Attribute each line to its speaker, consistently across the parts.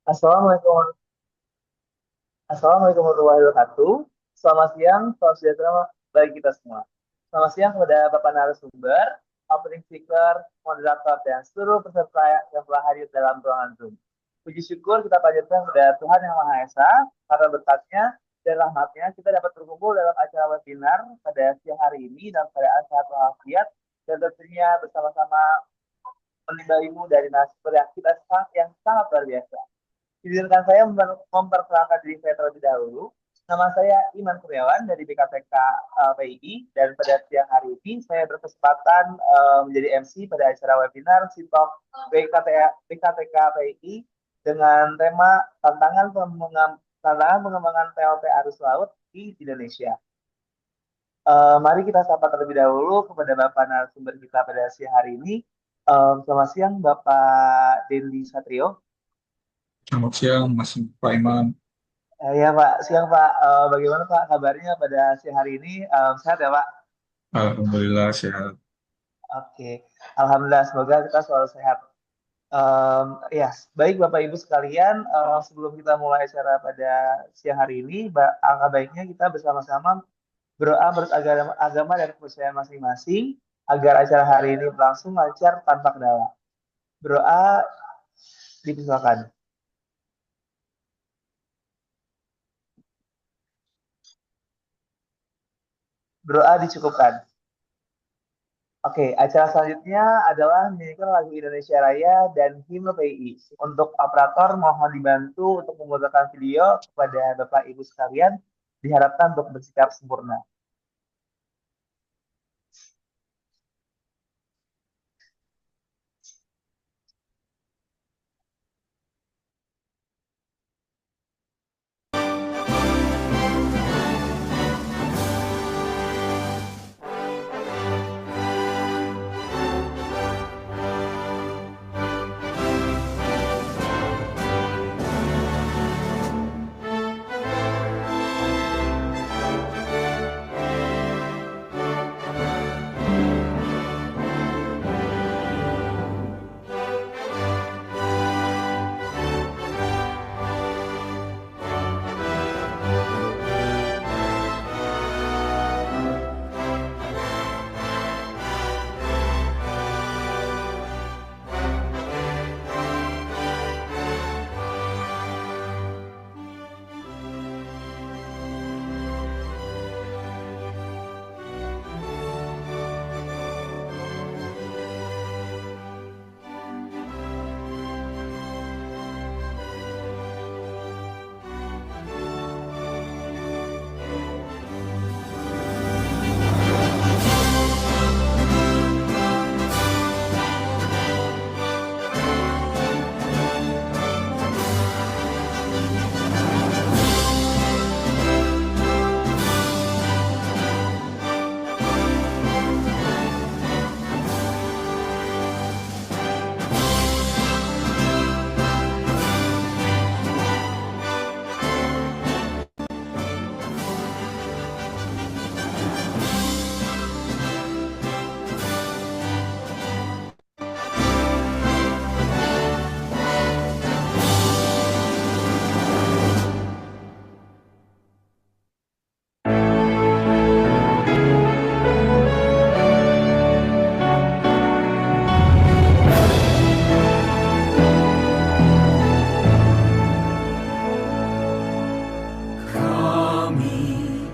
Speaker 1: Assalamualaikum, Assalamualaikum warahmatullahi wabarakatuh. Selamat siang, selamat sejahtera bagi kita semua. Selamat siang kepada Bapak narasumber, opening speaker, moderator, dan seluruh peserta yang telah hadir dalam ruangan Zoom. Puji syukur kita panjatkan kepada Tuhan Yang Maha Esa, karena berkatnya dan rahmatnya kita dapat berkumpul dalam acara webinar pada siang hari ini dan pada acara walafiat dan tentunya bersama-sama menimba ilmu dari narasumber yang yang sangat luar biasa. Izinkan saya memperkenalkan diri saya terlebih dahulu. Nama saya Iman Kurniawan dari BKTK PII dan pada siang hari ini saya berkesempatan menjadi MC pada acara webinar Sintok BKTK PII dengan tema tantangan pengembangan PLT arus laut di Indonesia. Mari kita sapa terlebih dahulu kepada Bapak narasumber kita pada siang hari ini. Selamat siang Bapak Dendi Satrio.
Speaker 2: Selamat siang, Mas Pak Iman.
Speaker 1: Ya Pak, siang Pak. Bagaimana Pak kabarnya pada siang hari ini? Sehat ya Pak?
Speaker 2: Alhamdulillah sehat.
Speaker 1: Oke, Alhamdulillah. Semoga kita selalu sehat. Ya, baik Bapak Ibu sekalian. Sebelum kita mulai acara pada siang hari ini, alangkah baiknya kita bersama-sama berdoa menurut agama dan kepercayaan masing-masing agar acara hari ini berlangsung lancar tanpa kendala. Berdoa dipersilakan. Berdoa dicukupkan. Oke, acara selanjutnya adalah menyanyikan lagu Indonesia Raya dan himne PII. Untuk operator mohon dibantu untuk memutarkan video kepada Bapak Ibu sekalian, diharapkan untuk bersikap sempurna.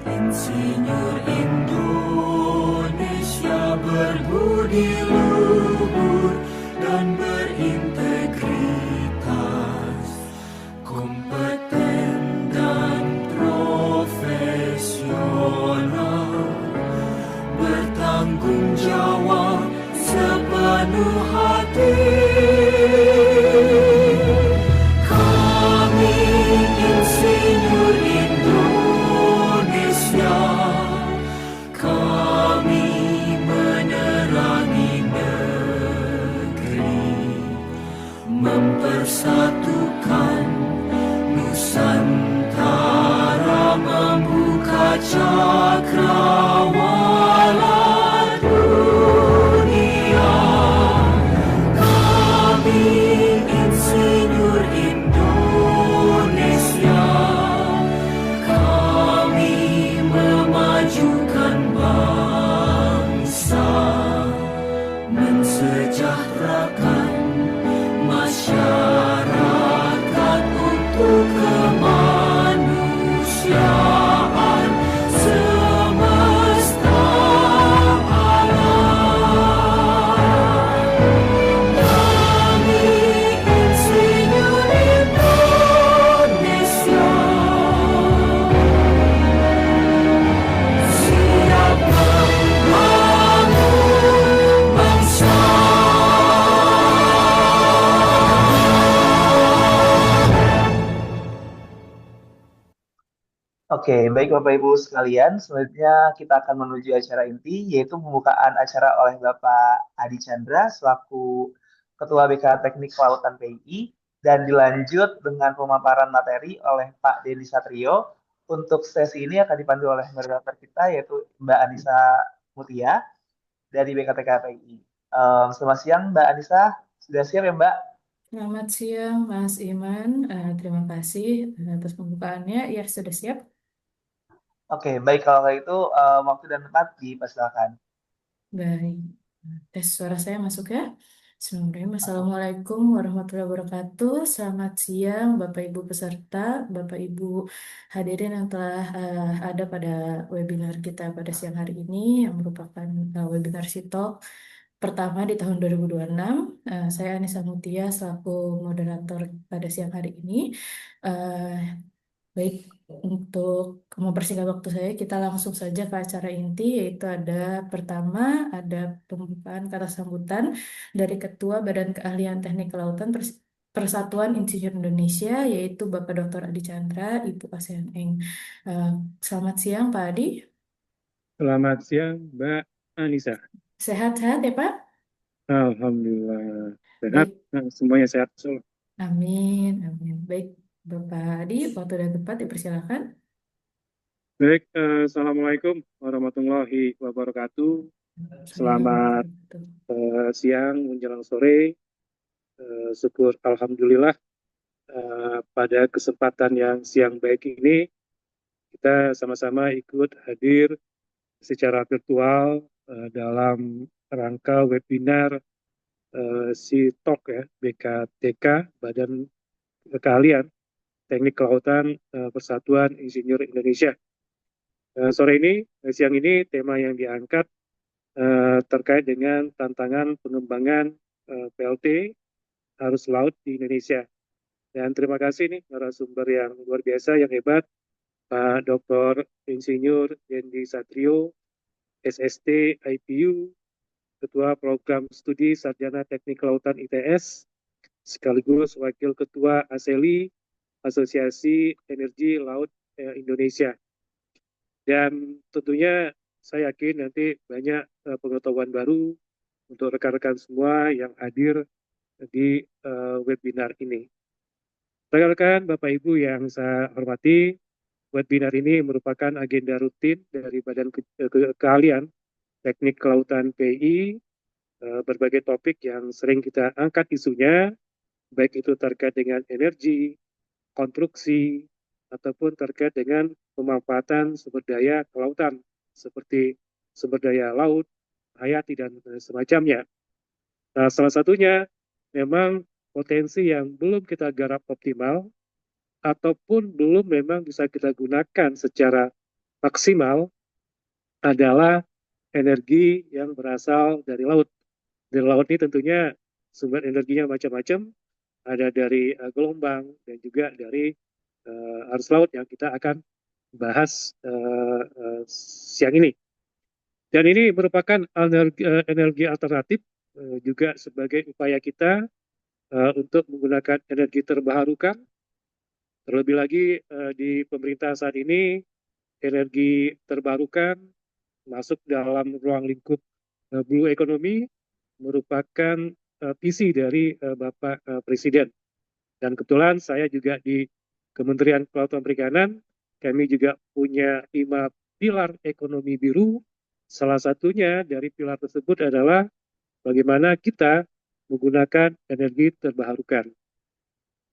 Speaker 3: Insinyur Indonesia.
Speaker 1: Oke, baik Bapak Ibu sekalian, selanjutnya kita akan menuju acara inti, yaitu pembukaan acara oleh Bapak Adi Chandra selaku Ketua BK Teknik Kelautan PII, dan dilanjut dengan pemaparan materi oleh Pak Dedi Satrio. Untuk sesi ini akan dipandu oleh moderator kita, yaitu Mbak Anissa Mutia dari BKTK PII. Selamat siang Mbak Anissa, sudah siap ya Mbak?
Speaker 3: Selamat siang, Mas Iman. Terima kasih atas pembukaannya. Ya, sudah siap.
Speaker 1: Oke, baik kalau kayak itu waktu dan tempat dipersilakan.
Speaker 3: Baik. Tes suara saya masuk ya. Bismillahirrahmanirrahim. Assalamualaikum warahmatullahi wabarakatuh. Selamat siang, Bapak Ibu peserta, Bapak Ibu hadirin yang telah ada pada webinar kita pada siang hari ini, yang merupakan webinar Sitalk pertama di tahun 2026. Saya Anissa Mutia selaku moderator pada siang hari ini. Eh, Baik, untuk mempersingkat waktu saya, kita langsung saja ke acara inti, yaitu pertama, ada pembukaan kata sambutan dari Ketua Badan Keahlian Teknik Kelautan Persatuan Insinyur Indonesia, yaitu Bapak Dr. Adi Chandra, Ibu ASEAN Eng. Eh, Selamat siang, Pak Adi.
Speaker 4: Selamat siang, Mbak Anissa.
Speaker 3: Sehat-sehat ya, Pak?
Speaker 4: Alhamdulillah sehat.
Speaker 3: Baik,
Speaker 4: Semuanya sehat.
Speaker 3: amin, amin. Baik, Bapak Adi, waktu dan tempat dipersilakan.
Speaker 4: Baik, Assalamualaikum warahmatullahi wabarakatuh.
Speaker 3: Assalamualaikum
Speaker 4: Selamat
Speaker 3: warahmatullahi
Speaker 4: siang menjelang sore. Syukur Alhamdulillah pada kesempatan yang siang baik ini kita sama-sama ikut hadir secara virtual dalam rangka webinar SITOK ya, BKTK, Badan Keahlian Teknik Kelautan Persatuan Insinyur Indonesia. Sore ini, siang ini, tema yang diangkat terkait dengan tantangan pengembangan PLT arus laut di Indonesia. Dan terima kasih nih narasumber yang luar biasa, yang hebat, Pak Dr. Insinyur Dendi Satrio, SST IPU, Ketua Program Studi Sarjana Teknik Kelautan ITS, sekaligus Wakil Ketua ASELI, Asosiasi Energi Laut Indonesia. Dan tentunya saya yakin nanti banyak pengetahuan baru untuk rekan-rekan semua yang hadir di webinar ini. Rekan-rekan, Bapak Ibu yang saya hormati, webinar ini merupakan agenda rutin dari Badan Keahlian Teknik Kelautan PI, berbagai topik yang sering kita angkat isunya, baik itu terkait dengan energi, konstruksi, ataupun terkait dengan pemanfaatan sumber daya kelautan seperti sumber daya laut, hayati, dan semacamnya. Nah, salah satunya memang potensi yang belum kita garap optimal ataupun belum memang bisa kita gunakan secara maksimal adalah energi yang berasal dari laut. Dari laut ini tentunya sumber energinya macam-macam, ada dari gelombang dan juga dari arus laut yang kita akan bahas siang ini. Dan ini merupakan energi alternatif juga sebagai upaya kita untuk menggunakan energi terbarukan. Terlebih lagi di pemerintah saat ini, energi terbarukan masuk dalam ruang lingkup Blue Economy, merupakan visi dari Bapak Presiden. Dan kebetulan saya juga di Kementerian Kelautan Perikanan, kami juga punya 5 pilar ekonomi biru. Salah satunya dari pilar tersebut adalah bagaimana kita menggunakan energi terbarukan.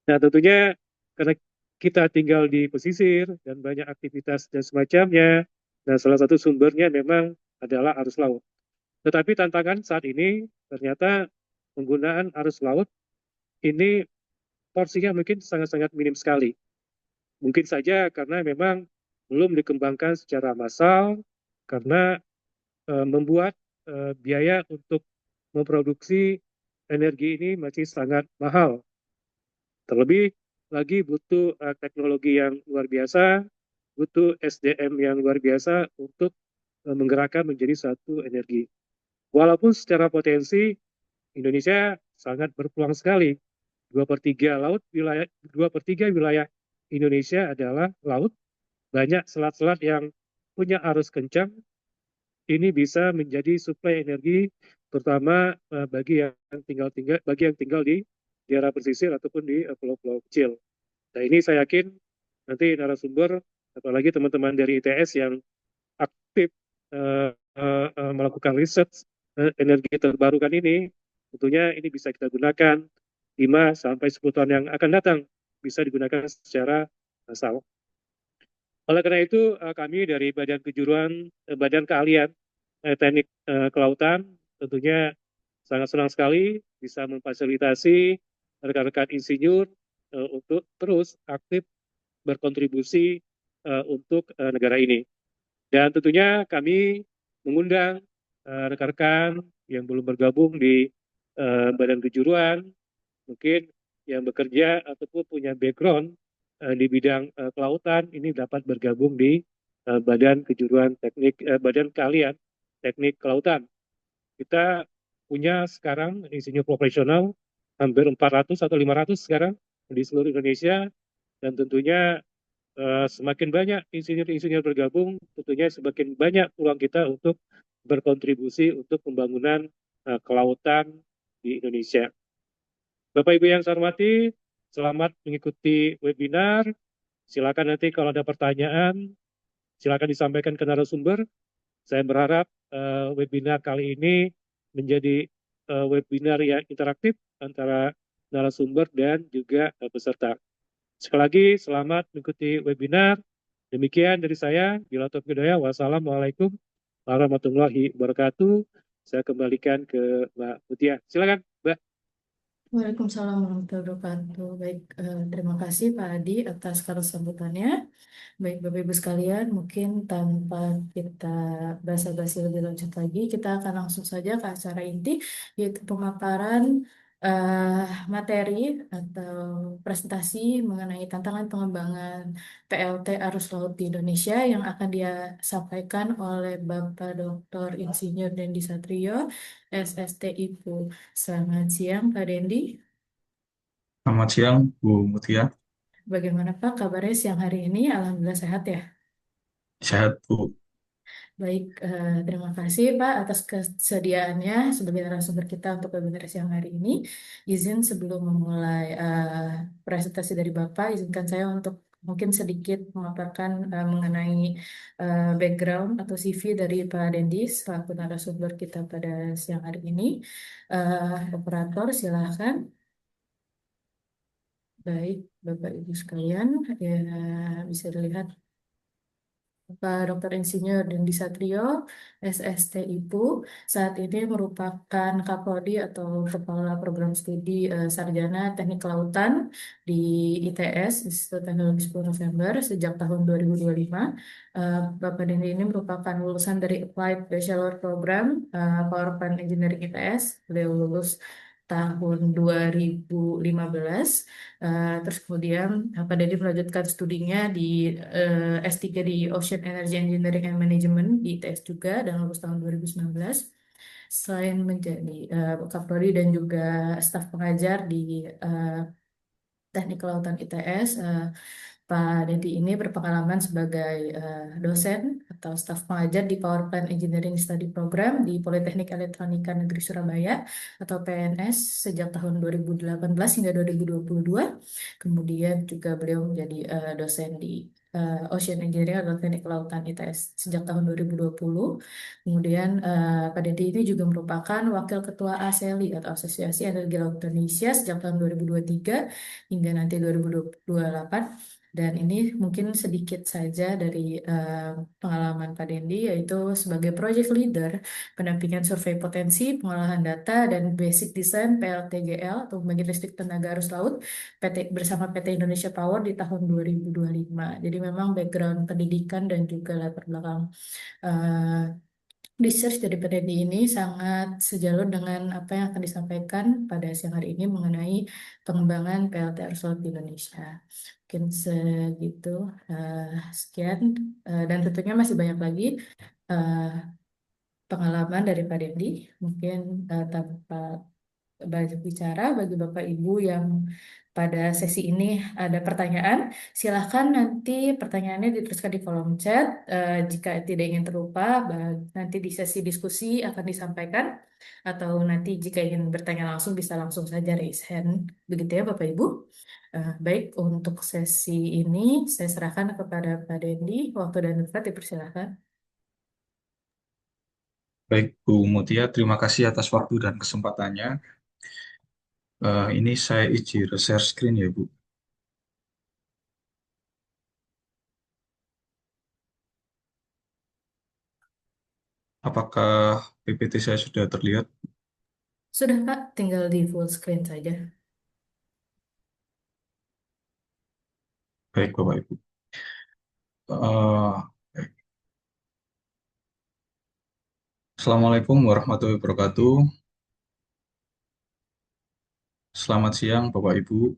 Speaker 4: Nah, tentunya karena kita tinggal di pesisir dan banyak aktivitas dan semacamnya, nah salah satu sumbernya memang adalah arus laut. Tetapi tantangan saat ini ternyata penggunaan arus laut ini porsinya mungkin sangat-sangat minim sekali. Mungkin saja karena memang belum dikembangkan secara massal, karena membuat biaya untuk memproduksi energi ini masih sangat mahal. Terlebih lagi butuh teknologi yang luar biasa, butuh SDM yang luar biasa untuk menggerakkan menjadi satu energi. Walaupun secara potensi Indonesia sangat berpeluang sekali. 2/3 wilayah Indonesia adalah laut, banyak selat-selat yang punya arus kencang, ini bisa menjadi suplai energi terutama bagi yang tinggal di daerah pesisir ataupun di pulau-pulau kecil. Nah, ini saya yakin nanti narasumber, apalagi teman-teman dari ITS yang aktif melakukan riset energi terbarukan ini, tentunya ini bisa kita gunakan 5 sampai 10 tahun yang akan datang, bisa digunakan secara massal. Oleh karena itu, kami dari Badan Keahlian Teknik Kelautan tentunya sangat senang sekali bisa memfasilitasi rekan-rekan insinyur untuk terus aktif berkontribusi untuk negara ini. Dan tentunya kami mengundang rekan-rekan yang belum bergabung di Badan Kejuruan, mungkin yang bekerja ataupun punya background di bidang kelautan, ini dapat bergabung di Badan Keahlian Teknik Kelautan. Kita punya sekarang insinyur profesional hampir 400 atau 500 sekarang di seluruh Indonesia, dan tentunya semakin banyak insinyur-insinyur bergabung, tentunya semakin banyak peluang kita untuk berkontribusi untuk pembangunan kelautan di Indonesia. Bapak Ibu yang saya hormati, selamat mengikuti webinar. Silakan nanti kalau ada pertanyaan, silakan disampaikan ke narasumber. Saya berharap webinar kali ini menjadi webinar yang interaktif antara narasumber dan juga peserta. Sekali lagi, selamat mengikuti webinar. Demikian dari saya, bila taufiq hidayah. Wassalamualaikum warahmatullahi wabarakatuh. Saya kembalikan ke Mbak Mutia. Silakan, Mbak.
Speaker 3: Waalaikumsalam warahmatullahi wabarakatuh. Baik, terima kasih Pak Adi atas kata sambutannya. Baik, Bapak Ibu sekalian, mungkin tanpa kita basa-basi lebih lanjut lagi, kita akan langsung saja ke acara inti, yaitu pemaparan eh, materi atau presentasi mengenai tantangan pengembangan PLT arus laut di Indonesia yang akan dia sampaikan oleh Bapak Dr. Insinyur Dendi Satrio, SSTIPU. Selamat siang, Pak Dendi.
Speaker 2: Selamat siang, Bu Mutia.
Speaker 3: Bagaimana Pak kabarnya siang hari ini? Alhamdulillah sehat ya.
Speaker 2: Sehat, Bu.
Speaker 3: Baik, terima kasih Pak atas kesediaannya sebagai narasumber kita untuk webinar siang hari ini. Izin sebelum memulai presentasi dari Bapak, izinkan saya untuk mungkin sedikit memaparkan mengenai background atau CV dari Pak Dendi selaku narasumber kita pada siang hari ini. Operator, silahkan. Baik, Bapak Ibu sekalian, ya, bisa dilihat Pak Dr. Insinyur Dendi Satrio, SSTIPU, saat ini merupakan Kaprodi atau Kepala Program Studi Sarjana Teknik Kelautan di ITS, Institut Teknologi 10 November, sejak tahun 2025. Bapak Dendi ini merupakan lulusan dari Applied Bachelor Program Power Plant Engineering ITS. Beliau lulus tahun 2015. Terus kemudian Pak Dedi melanjutkan studinya di S3 di Ocean Energy Engineering and Management di ITS juga dan lulus tahun 2019. Selain menjadi Kaprodi dan juga staf pengajar di eh, Teknik Kelautan ITS, Pak Dedi ini berpengalaman sebagai dosen atau staf pengajar di Power Plant Engineering Study Program di Politeknik Elektronika Negeri Surabaya atau PNS sejak tahun 2018 hingga 2022. Kemudian juga beliau menjadi dosen di Ocean Engineering atau Teknik Kelautan ITS sejak tahun 2020. Kemudian Pak Dedi ini juga merupakan Wakil Ketua ASELI atau Asosiasi Energi Laut Indonesia sejak tahun 2023 hingga nanti 2028. Dan ini mungkin sedikit saja dari pengalaman Pak Dendi, yaitu sebagai project leader, pendampingan survei potensi, pengolahan data, dan basic design PLTGL atau pembangkit listrik tenaga arus laut bersama PT Indonesia Power di tahun 2025. Jadi memang background pendidikan dan juga latar belakang eh, research dari peneliti ini sangat sejalur dengan apa yang akan disampaikan pada siang hari ini mengenai pengembangan PLT arus laut di Indonesia. Mungkin segitu, sekian. Dan tentunya masih banyak lagi eh, pengalaman dari Pak Dendi. Mungkin tanpa banyak bicara bagi Bapak Ibu yang pada sesi ini ada pertanyaan, silahkan nanti pertanyaannya dituliskan di kolom chat. Jika tidak ingin terlupa, nanti di sesi diskusi akan disampaikan. Atau nanti jika ingin bertanya langsung bisa langsung saja raise hand. Begitu ya Bapak Ibu. Baik, untuk sesi ini saya serahkan kepada Pak Dendi. Waktu dan tempat dipersilakan.
Speaker 2: Baik, Bu Mutia, terima kasih atas waktu dan kesempatannya. Ini saya izin share screen ya, Bu. Apakah PPT saya sudah terlihat?
Speaker 3: Sudah Pak, tinggal di full screen saja.
Speaker 2: Baik, Bapak Ibu. Eh, Assalamualaikum warahmatullahi wabarakatuh. Selamat siang, Bapak Ibu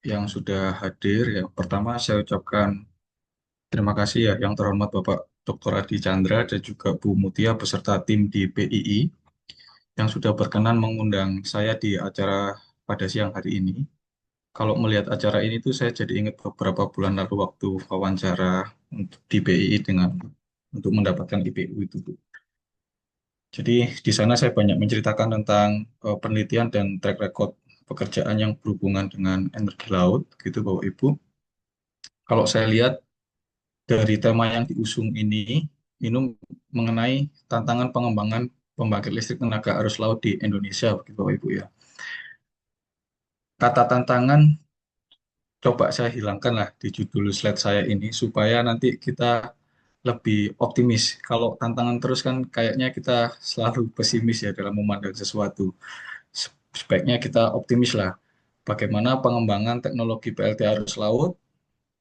Speaker 2: yang sudah hadir. Yang pertama, saya ucapkan terima kasih ya, yang terhormat Bapak Dr. Adi Chandra dan juga Bu Mutia beserta tim di PII yang sudah berkenan mengundang saya di acara pada siang hari ini. Kalau melihat acara ini tuh saya jadi ingat beberapa bulan lalu waktu wawancara untuk di PII untuk mendapatkan IPU itu, Bu. Jadi di sana saya banyak menceritakan tentang penelitian dan track record pekerjaan yang berhubungan dengan energi laut, gitu Bapak Ibu. Kalau saya lihat dari tema yang diusung ini mengenai tantangan pengembangan pembangkit listrik tenaga arus laut di Indonesia, begitu Bapak Ibu ya. Kata tantangan coba saya hilangkan lah di judul slide saya ini supaya nanti kita lebih optimis. Kalau tantangan terus kan kayaknya kita selalu pesimis ya dalam memandang sesuatu. Sebaiknya kita optimis lah. Bagaimana pengembangan teknologi PLT arus laut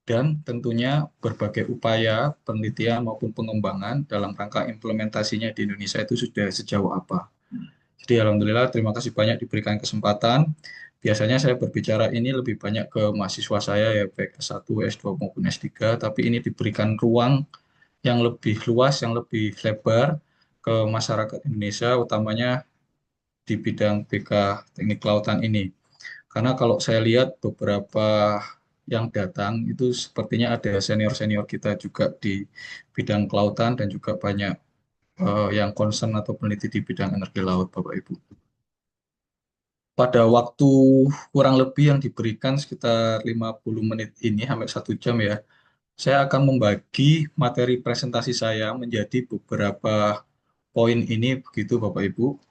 Speaker 2: dan tentunya berbagai upaya penelitian maupun pengembangan dalam rangka implementasinya di Indonesia itu sudah sejauh apa. Jadi alhamdulillah terima kasih banyak diberikan kesempatan. Biasanya saya berbicara ini lebih banyak ke mahasiswa saya ya baik S1, S2 maupun S3, tapi ini diberikan ruang yang lebih luas, yang lebih lebar ke masyarakat Indonesia, utamanya di bidang BK Teknik Kelautan ini. Karena kalau saya lihat beberapa yang datang itu sepertinya ada senior-senior kita juga di bidang kelautan dan juga banyak yang concern atau peneliti di bidang energi laut, Bapak Ibu. Pada waktu kurang lebih yang diberikan sekitar 50 menit ini sampai 1 jam ya, saya akan membagi materi presentasi saya menjadi beberapa poin ini begitu Bapak Ibu.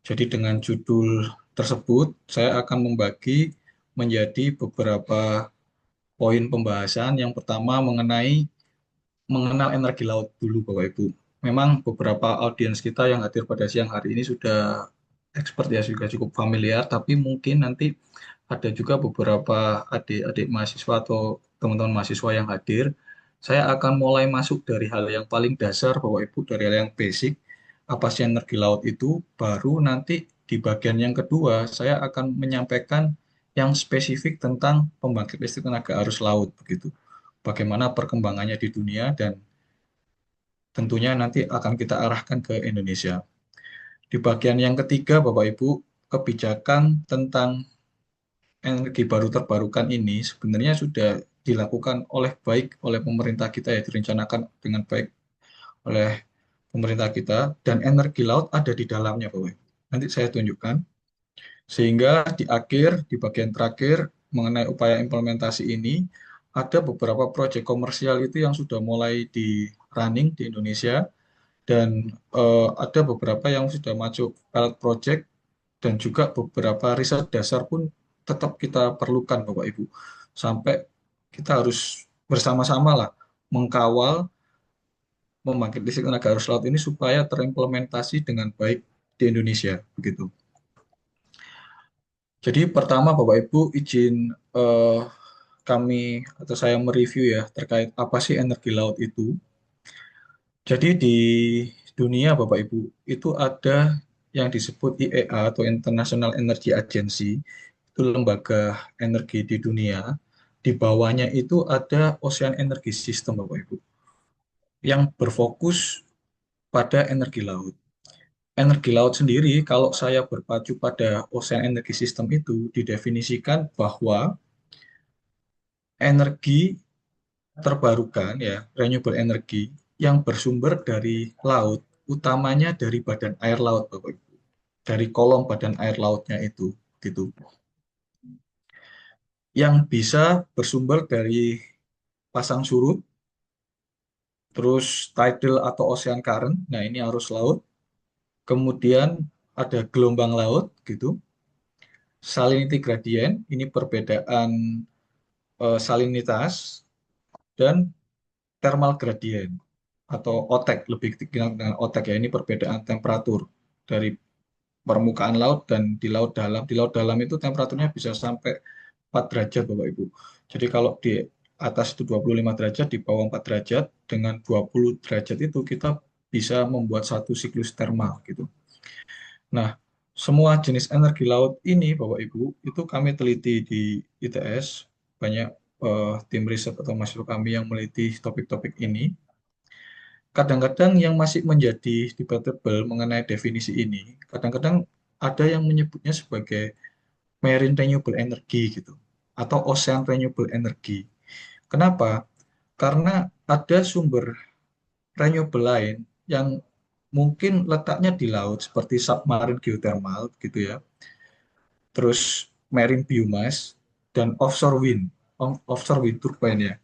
Speaker 2: Jadi dengan judul tersebut saya akan membagi menjadi beberapa poin pembahasan. Yang pertama mengenal energi laut dulu Bapak Ibu. Memang beberapa audiens kita yang hadir pada siang hari ini sudah expert ya, juga cukup familiar, tapi mungkin nanti ada juga beberapa adik-adik mahasiswa atau teman-teman mahasiswa yang hadir. Saya akan mulai masuk dari hal yang paling dasar Bapak Ibu, dari hal yang basic, apa sih energi laut itu, baru nanti di bagian yang kedua saya akan menyampaikan yang spesifik tentang pembangkit listrik tenaga arus laut begitu. Bagaimana perkembangannya di dunia dan tentunya nanti akan kita arahkan ke Indonesia. Di bagian yang ketiga, Bapak Ibu, kebijakan tentang energi baru terbarukan ini sebenarnya sudah dilakukan oleh baik oleh pemerintah kita ya, direncanakan dengan baik oleh pemerintah kita dan energi laut ada di dalamnya, Bapak Ibu. Nanti saya tunjukkan. Sehingga di akhir, di bagian terakhir mengenai upaya implementasi ini, ada beberapa proyek komersial itu yang sudah mulai di running di Indonesia dan ada beberapa yang sudah masuk pilot project dan juga beberapa riset dasar pun tetap kita perlukan Bapak Ibu. Sampai kita harus bersama-sama lah mengkawal pembangkit listrik tenaga arus laut ini supaya terimplementasi dengan baik di Indonesia begitu. Jadi pertama Bapak Ibu izin eh, kami atau saya mereview ya terkait apa sih energi laut itu. Jadi di dunia Bapak Ibu itu ada yang disebut IEA atau International Energy Agency, itu lembaga energi di dunia. Di bawahnya itu ada Ocean Energy System Bapak Ibu yang berfokus pada energi laut. Energi laut sendiri kalau saya berpacu pada Ocean Energy System itu didefinisikan bahwa energi terbarukan ya, renewable energy yang bersumber dari laut, utamanya dari badan air laut, Bapak Ibu. Dari kolom badan air lautnya itu, gitu. Yang bisa bersumber dari pasang surut, terus tidal atau ocean current. Nah, ini arus laut. Kemudian ada gelombang laut gitu. Salinity gradient, ini perbedaan salinitas dan thermal gradient atau OTEC, lebih dikenal dengan OTEC ya. Ini perbedaan temperatur dari permukaan laut dan di laut dalam. Di laut dalam itu temperaturnya bisa sampai 4 derajat Bapak Ibu. Jadi kalau di atas itu 25 derajat, di bawah 4 derajat, dengan 20 derajat itu kita bisa membuat satu siklus termal gitu. Nah, semua jenis energi laut ini Bapak Ibu, itu kami teliti di ITS, banyak tim riset atau mahasiswa kami yang meneliti topik-topik ini. Kadang-kadang yang masih menjadi debatable mengenai definisi ini, kadang-kadang ada yang menyebutnya sebagai marine renewable energy gitu, atau ocean renewable energy. Kenapa? Karena ada sumber renewable lain yang mungkin letaknya di laut seperti submarine geothermal gitu ya, terus marine biomass dan offshore wind turbine ya.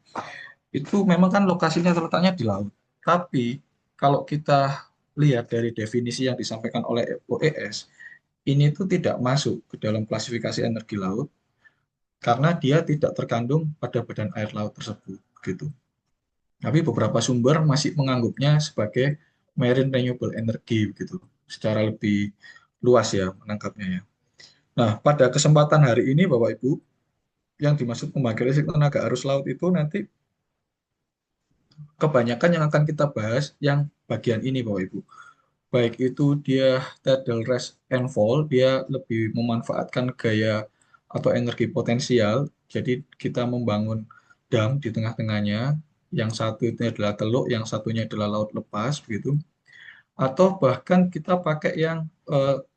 Speaker 2: Itu memang kan lokasinya terletaknya di laut. Tapi kalau kita lihat dari definisi yang disampaikan oleh OES, ini tuh tidak masuk ke dalam klasifikasi energi laut karena dia tidak terkandung pada badan air laut tersebut gitu. Tapi beberapa sumber masih menganggapnya sebagai marine renewable energy gitu, secara lebih luas ya menangkapnya ya. Nah, pada kesempatan hari ini Bapak Ibu, yang dimaksud pembangkit listrik tenaga arus laut itu nanti kebanyakan yang akan kita bahas yang bagian ini Bapak Ibu. Baik itu dia tidal rise and fall, dia lebih memanfaatkan gaya atau energi potensial. Jadi kita membangun dam di tengah-tengahnya, yang satu itu adalah teluk, yang satunya adalah laut lepas begitu. Atau bahkan kita pakai yang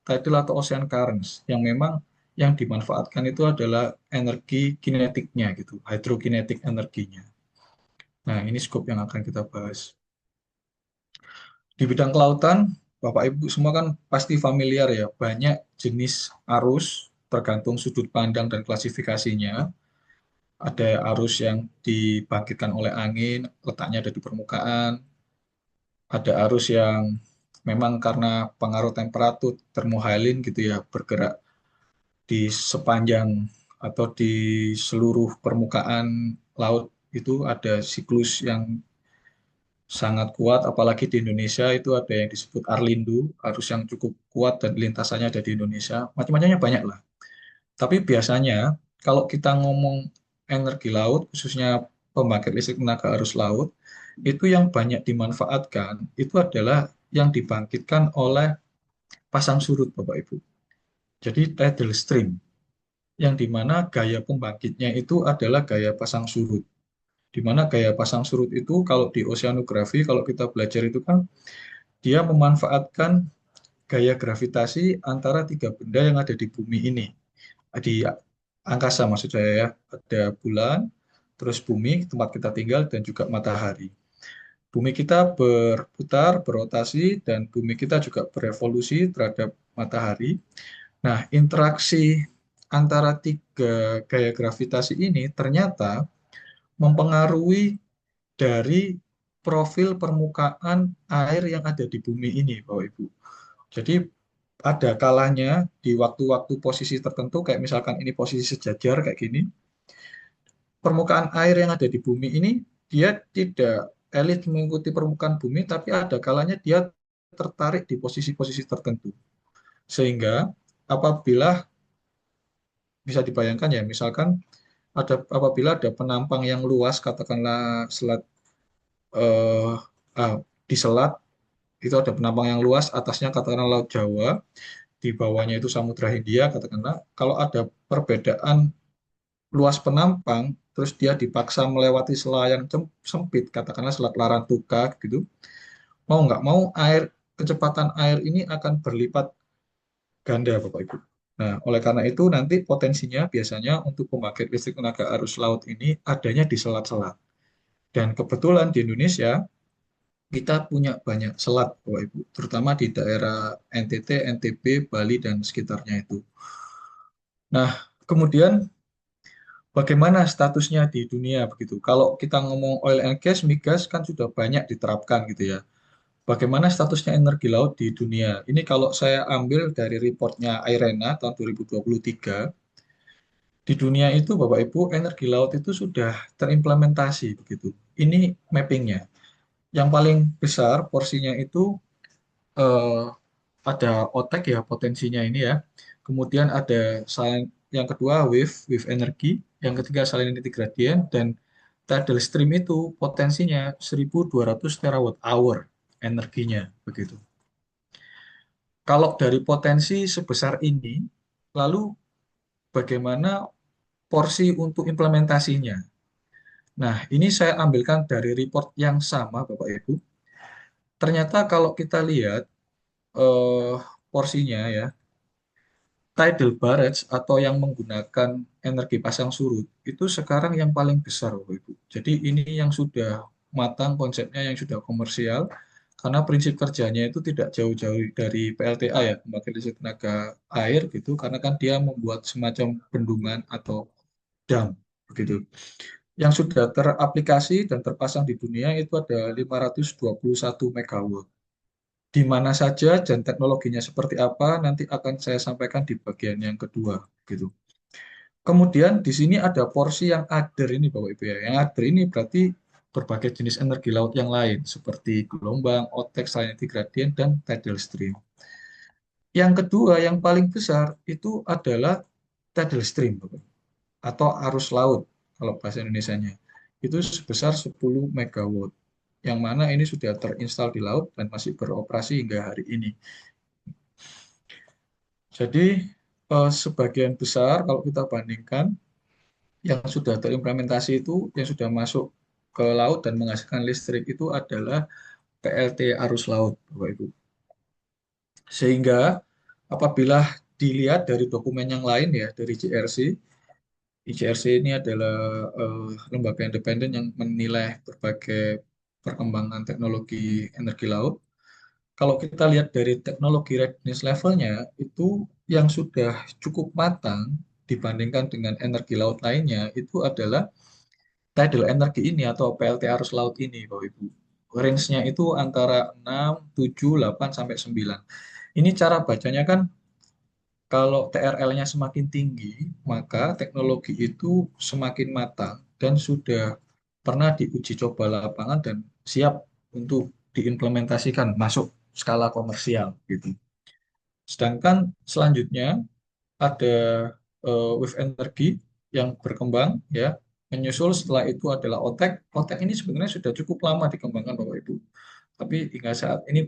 Speaker 2: tidal atau ocean currents, yang memang yang dimanfaatkan itu adalah energi kinetiknya gitu, hydrokinetik energinya. Nah, ini skop yang akan kita bahas. Di bidang kelautan, Bapak Ibu semua kan pasti familiar ya, banyak jenis arus tergantung sudut pandang dan klasifikasinya. Ada arus yang dibangkitkan oleh angin, letaknya ada di permukaan. Ada arus yang memang karena pengaruh temperatur, thermohaline gitu ya, bergerak di sepanjang atau di seluruh permukaan laut. Itu ada siklus yang sangat kuat, apalagi di Indonesia itu ada yang disebut Arlindo, arus yang cukup kuat dan lintasannya ada di Indonesia. Macam-macamnya banyak lah. Tapi biasanya kalau kita ngomong energi laut, khususnya pembangkit listrik tenaga arus laut, itu yang banyak dimanfaatkan itu adalah yang dibangkitkan oleh pasang surut, Bapak Ibu. Jadi tidal stream, yang dimana gaya pembangkitnya itu adalah gaya pasang surut. Di mana gaya pasang surut itu kalau di oceanografi, kalau kita belajar itu kan dia memanfaatkan gaya gravitasi antara tiga benda yang ada di bumi ini. Di angkasa maksud saya ya. Ada bulan, terus bumi, tempat kita tinggal, dan juga matahari. Bumi kita berputar, berotasi, dan bumi kita juga berevolusi terhadap matahari. Nah, interaksi antara tiga gaya gravitasi ini ternyata mempengaruhi dari profil permukaan air yang ada di bumi ini, Bapak Ibu. Jadi ada kalanya di waktu-waktu posisi tertentu, kayak misalkan ini posisi sejajar kayak gini, permukaan air yang ada di bumi ini dia tidak elit mengikuti permukaan bumi, tapi ada kalanya dia tertarik di posisi-posisi tertentu. Sehingga apabila bisa dibayangkan ya, misalkan apabila ada penampang yang luas, katakanlah selat eh, di selat itu ada penampang yang luas, atasnya katakanlah Laut Jawa, di bawahnya itu Samudra Hindia, katakanlah kalau ada perbedaan luas penampang, terus dia dipaksa melewati selayang sempit, katakanlah Selat Larantuka gitu, mau nggak mau kecepatan air ini akan berlipat ganda, Bapak Ibu. Nah, oleh karena itu nanti potensinya biasanya untuk pembangkit listrik tenaga arus laut ini adanya di selat-selat. Dan kebetulan di Indonesia kita punya banyak selat, Bapak Ibu, terutama di daerah NTT, NTB, Bali, dan sekitarnya itu. Nah, kemudian bagaimana statusnya di dunia begitu? Kalau kita ngomong oil and gas, migas kan sudah banyak diterapkan gitu ya. Bagaimana statusnya energi laut di dunia? Ini kalau saya ambil dari reportnya IRENA tahun 2023, di dunia itu Bapak Ibu energi laut itu sudah terimplementasi begitu. Ini mappingnya. Yang paling besar porsinya itu eh, ada OTEC ya potensinya ini ya. Kemudian ada yang kedua wave energi, yang ketiga salinity gradient dan tidal stream itu potensinya 1.200 terawatt hour energinya begitu. Kalau dari potensi sebesar ini, lalu bagaimana porsi untuk implementasinya? Nah, ini saya ambilkan dari report yang sama Bapak Ibu. Ternyata kalau kita lihat eh, porsinya ya, tidal barrage atau yang menggunakan energi pasang surut itu sekarang yang paling besar Bapak Ibu. Jadi ini yang sudah matang konsepnya yang sudah komersial karena prinsip kerjanya itu tidak jauh-jauh dari PLTA ya, pembangkit listrik tenaga air gitu karena kan dia membuat semacam bendungan atau dam begitu. Yang sudah teraplikasi dan terpasang di dunia itu ada 521 megawatt. Di mana saja dan teknologinya seperti apa nanti akan saya sampaikan di bagian yang kedua gitu. Kemudian di sini ada porsi yang other ini Bapak Ibu ya. Yang other ini berarti berbagai jenis energi laut yang lain seperti gelombang, otek, salinity gradient dan tidal stream. Yang kedua yang paling besar itu adalah tidal stream Bapak, atau arus laut kalau bahasa Indonesianya. Itu sebesar 10 megawatt. Yang mana ini sudah terinstal di laut dan masih beroperasi hingga hari ini. Jadi sebagian besar kalau kita bandingkan yang sudah terimplementasi itu, yang sudah masuk ke laut dan menghasilkan listrik itu adalah PLT arus laut, Bapak Ibu. Sehingga apabila dilihat dari dokumen yang lain ya, dari JRC, IJRC ini adalah lembaga independen yang menilai berbagai perkembangan teknologi energi laut. Kalau kita lihat dari teknologi readiness levelnya, itu yang sudah cukup matang dibandingkan dengan energi laut lainnya, itu adalah tidal energi ini atau PLT arus laut ini, Bapak Ibu. Range-nya itu antara 6, 7, 8, sampai 9. Ini cara bacanya kan kalau TRL-nya semakin tinggi, maka teknologi itu semakin matang dan sudah pernah diuji coba lapangan dan siap untuk diimplementasikan masuk skala komersial gitu. Sedangkan selanjutnya ada wave energy yang berkembang ya. Menyusul setelah itu adalah OTEC. OTEC ini sebenarnya sudah cukup lama dikembangkan Bapak Ibu. Tapi hingga saat ini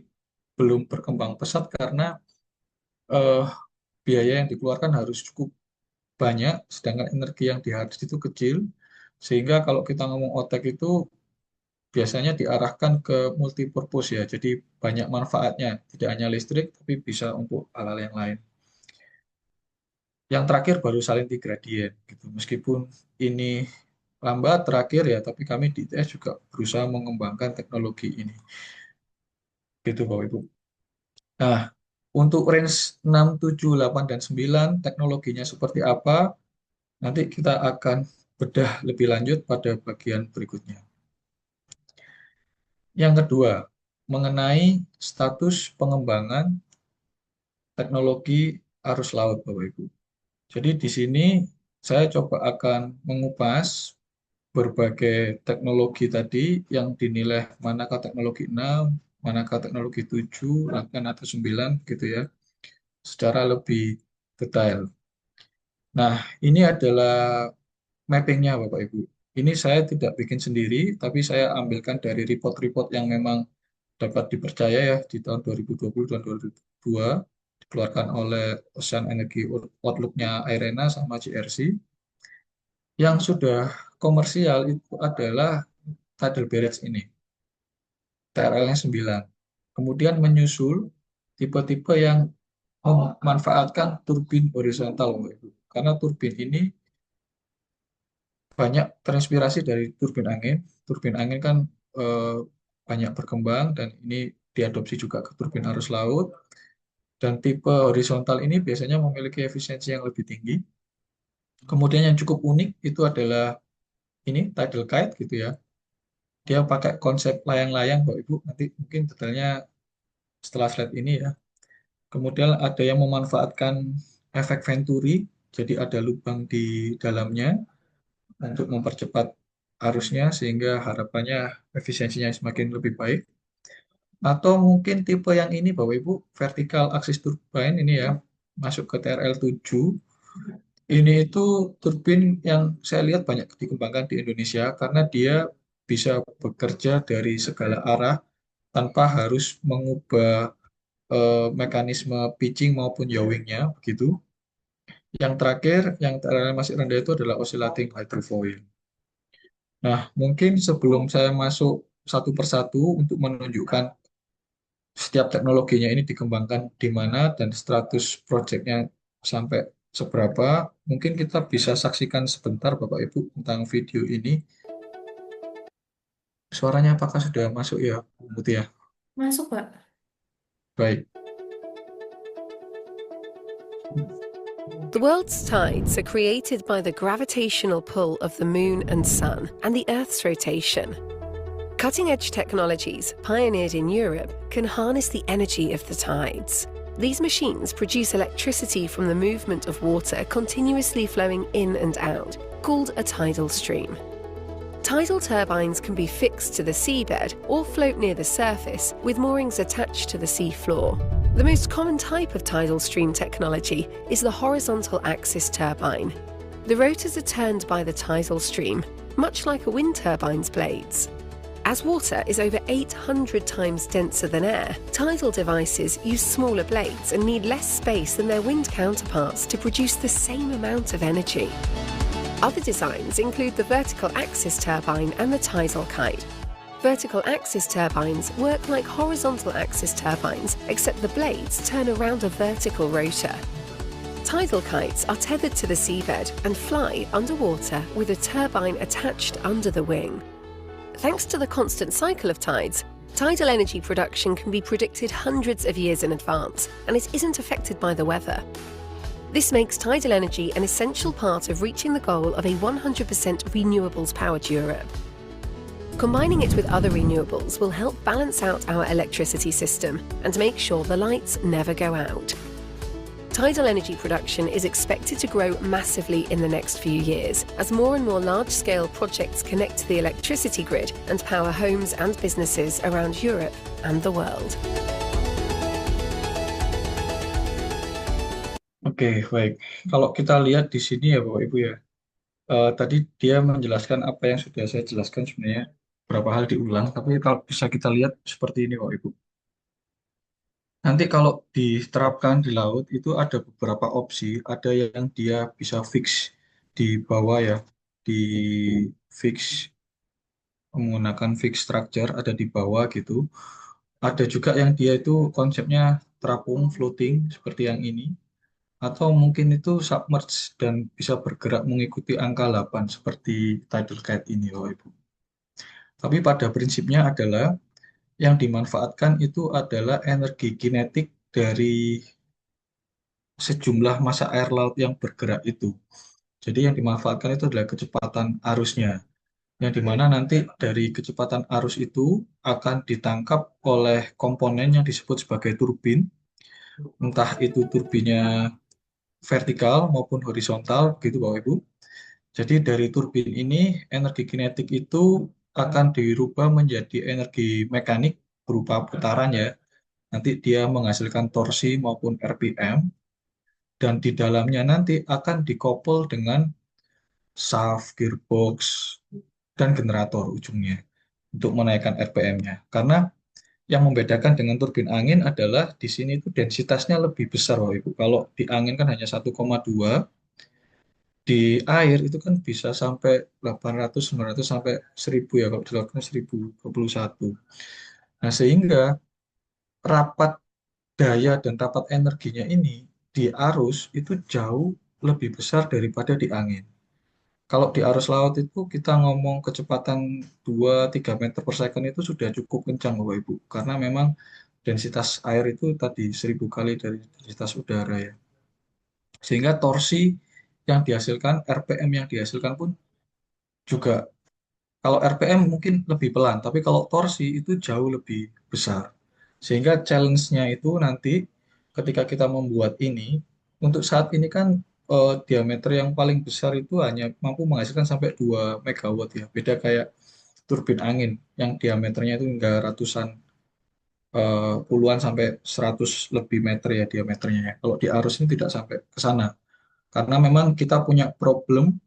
Speaker 2: belum berkembang pesat karena eh, biaya yang dikeluarkan harus cukup banyak, sedangkan energi yang dihabis itu kecil. Sehingga kalau kita ngomong OTEC itu biasanya diarahkan ke multipurpose ya. Jadi banyak manfaatnya, tidak hanya listrik, tapi bisa untuk hal-hal yang lain. Yang terakhir baru salinity gradient gitu. Meskipun ini lambat terakhir ya, tapi kami di ITS juga berusaha mengembangkan teknologi ini. Gitu Bapak Ibu. Nah, untuk range 6, 7, 8, dan 9 teknologinya seperti apa? Nanti kita akan bedah lebih lanjut pada bagian berikutnya. Yang kedua, mengenai status pengembangan teknologi arus laut Bapak Ibu. Jadi di sini saya coba akan mengupas berbagai teknologi tadi yang dinilai manakah teknologi 6, manakah teknologi 7, 8, atau 9 gitu ya, secara lebih detail. Nah, ini adalah mappingnya Bapak Ibu. Ini saya tidak bikin sendiri, tapi saya ambilkan dari report-report yang memang dapat dipercaya ya di tahun 2020 dan 2002 dikeluarkan oleh Ocean Energy Outlook-nya IRENA sama JRC. Yang sudah komersial itu adalah tidal barrage ini, TRL-nya 9. Kemudian menyusul tipe-tipe yang memanfaatkan turbin horizontal, Bapak Ibu. Karena turbin ini banyak terinspirasi dari turbin angin. Turbin angin kan eh, banyak berkembang dan ini diadopsi juga ke turbin arus laut. Dan tipe horizontal ini biasanya memiliki efisiensi yang lebih tinggi. Kemudian yang cukup unik itu adalah ini tidal kite gitu ya. Dia pakai konsep layang-layang, Bapak Ibu. Nanti mungkin detailnya setelah slide ini ya. Kemudian ada yang memanfaatkan efek Venturi, jadi ada lubang di dalamnya untuk mempercepat arusnya sehingga harapannya efisiensinya semakin lebih baik. Atau mungkin tipe yang ini Bapak Ibu, vertical axis turbine ini ya, masuk ke TRL 7. Ini itu turbin yang saya lihat banyak dikembangkan di Indonesia karena dia bisa bekerja dari segala arah tanpa harus mengubah mekanisme pitching maupun yawingnya begitu. Yang terakhir, yang TRL masih rendah itu adalah oscillating hydrofoil. Nah, mungkin sebelum saya masuk satu persatu untuk menunjukkan setiap teknologinya ini dikembangkan di mana dan status proyeknya sampai seberapa, mungkin kita bisa saksikan sebentar Bapak Ibu tentang video ini. Suaranya apakah sudah masuk ya, Bu Mutia?
Speaker 3: Masuk, Pak.
Speaker 2: Baik.
Speaker 5: The world's tides are created by the gravitational pull of the moon and sun and the Earth's rotation. Cutting-edge technologies pioneered in Europe can harness the energy of the tides. These machines produce electricity from the movement of water continuously flowing in and out, called a tidal stream. Tidal turbines can be fixed to the seabed or float near the surface with moorings attached to the sea floor. The most common type of tidal stream technology is the horizontal axis turbine. The rotors are turned by the tidal stream, much like a wind turbine's blades. As water is over 800 times denser than air, tidal devices use smaller blades and need less space than their wind counterparts to produce the same amount of energy. Other designs include the vertical axis turbine and the tidal kite. Vertical axis turbines work like horizontal axis turbines, except the blades turn around a vertical rotor. Tidal kites are tethered to the seabed and fly underwater with a turbine attached under the wing. Thanks to the constant cycle of tides, tidal energy production can be predicted hundreds of years in advance, and it isn't affected by the weather. This makes tidal energy an essential part of reaching the goal of a 100% renewables-powered Europe. Combining it with other renewables will help balance out our electricity system and make sure the lights never go out. Tidal energy production is expected to grow massively in the next few years as more and more large-scale projects connect to the electricity grid and power homes and businesses around Europe and the world.
Speaker 2: Oke, baik. Kalau kita lihat di sini ya Bapak Ibu ya, tadi dia menjelaskan apa yang sudah saya jelaskan sebenarnya berapa hal diulang, tapi kalau bisa kita lihat seperti ini Bapak Ibu. Nanti kalau diterapkan di laut itu ada beberapa opsi, ada yang dia bisa fix di bawah ya, di fix menggunakan fix structure ada di bawah gitu. Ada juga yang dia itu konsepnya terapung floating seperti yang ini, atau mungkin itu submerge dan bisa bergerak mengikuti angka 8 seperti tidal kite ini Bapak Ibu. Tapi pada prinsipnya adalah yang dimanfaatkan itu adalah energi kinetik dari sejumlah massa air laut yang bergerak itu. Jadi yang dimanfaatkan itu adalah kecepatan arusnya, yang dimana nanti dari kecepatan arus itu akan ditangkap oleh komponen yang disebut sebagai turbin, entah itu turbinnya vertikal maupun horizontal, gitu Bapak Ibu. Jadi dari turbin ini, energi kinetik itu akan dirubah menjadi energi mekanik berupa putaran ya. Nanti dia menghasilkan torsi maupun RPM, dan di dalamnya nanti akan dikoppel dengan shaft, gearbox, dan generator ujungnya untuk menaikkan RPM-nya. Karena yang membedakan dengan turbin angin adalah di sini itu densitasnya lebih besar, Bapak Ibu. Kalau di angin kan hanya 1,2, di air itu kan bisa sampai 800, 900 sampai 1000 ya, kalau dilakukan 1021. Nah, sehingga rapat daya dan rapat energinya ini di arus itu jauh lebih besar daripada di angin. Kalau di arus laut itu kita ngomong kecepatan 2-3 meter per second itu sudah cukup kencang Bapak Ibu. Karena memang densitas air itu tadi 1000 kali dari densitas udara ya. Sehingga torsi yang dihasilkan, RPM yang dihasilkan pun juga, kalau RPM mungkin lebih pelan, tapi kalau torsi itu jauh lebih besar. Sehingga challenge-nya itu nanti ketika kita membuat ini, untuk saat ini kan diameter yang paling besar itu hanya mampu menghasilkan sampai 2 megawatt ya. Beda kayak turbin angin yang diameternya itu hingga ratusan, puluhan sampai 100 lebih meter ya diameternya ya. Kalau di arus ini tidak sampai ke sana. Karena memang kita punya problem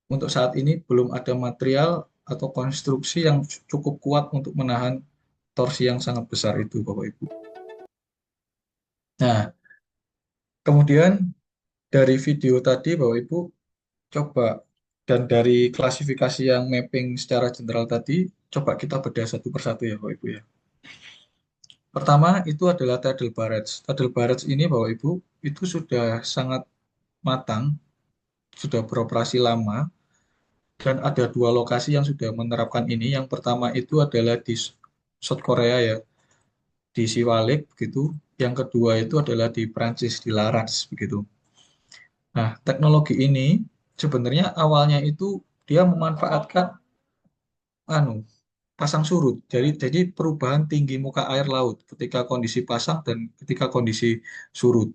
Speaker 2: untuk saat ini belum ada material atau konstruksi yang cukup kuat untuk menahan torsi yang sangat besar itu, Bapak Ibu. Nah, kemudian dari video tadi, Bapak Ibu, coba dan dari klasifikasi yang mapping secara general tadi, coba kita bedah satu persatu ya, Bapak Ibu ya. Pertama itu adalah Tidal Barrage. Tidal Barrage ini, Bapak Ibu, itu sudah sangat matang, sudah beroperasi lama, dan ada dua lokasi yang sudah menerapkan ini. Yang pertama itu adalah di South Korea ya, di Siwalik begitu. Yang kedua itu adalah di Prancis di Laras begitu. Nah, teknologi ini sebenarnya awalnya itu dia memanfaatkan anu pasang surut. Jadi perubahan tinggi muka air laut ketika kondisi pasang dan ketika kondisi surut.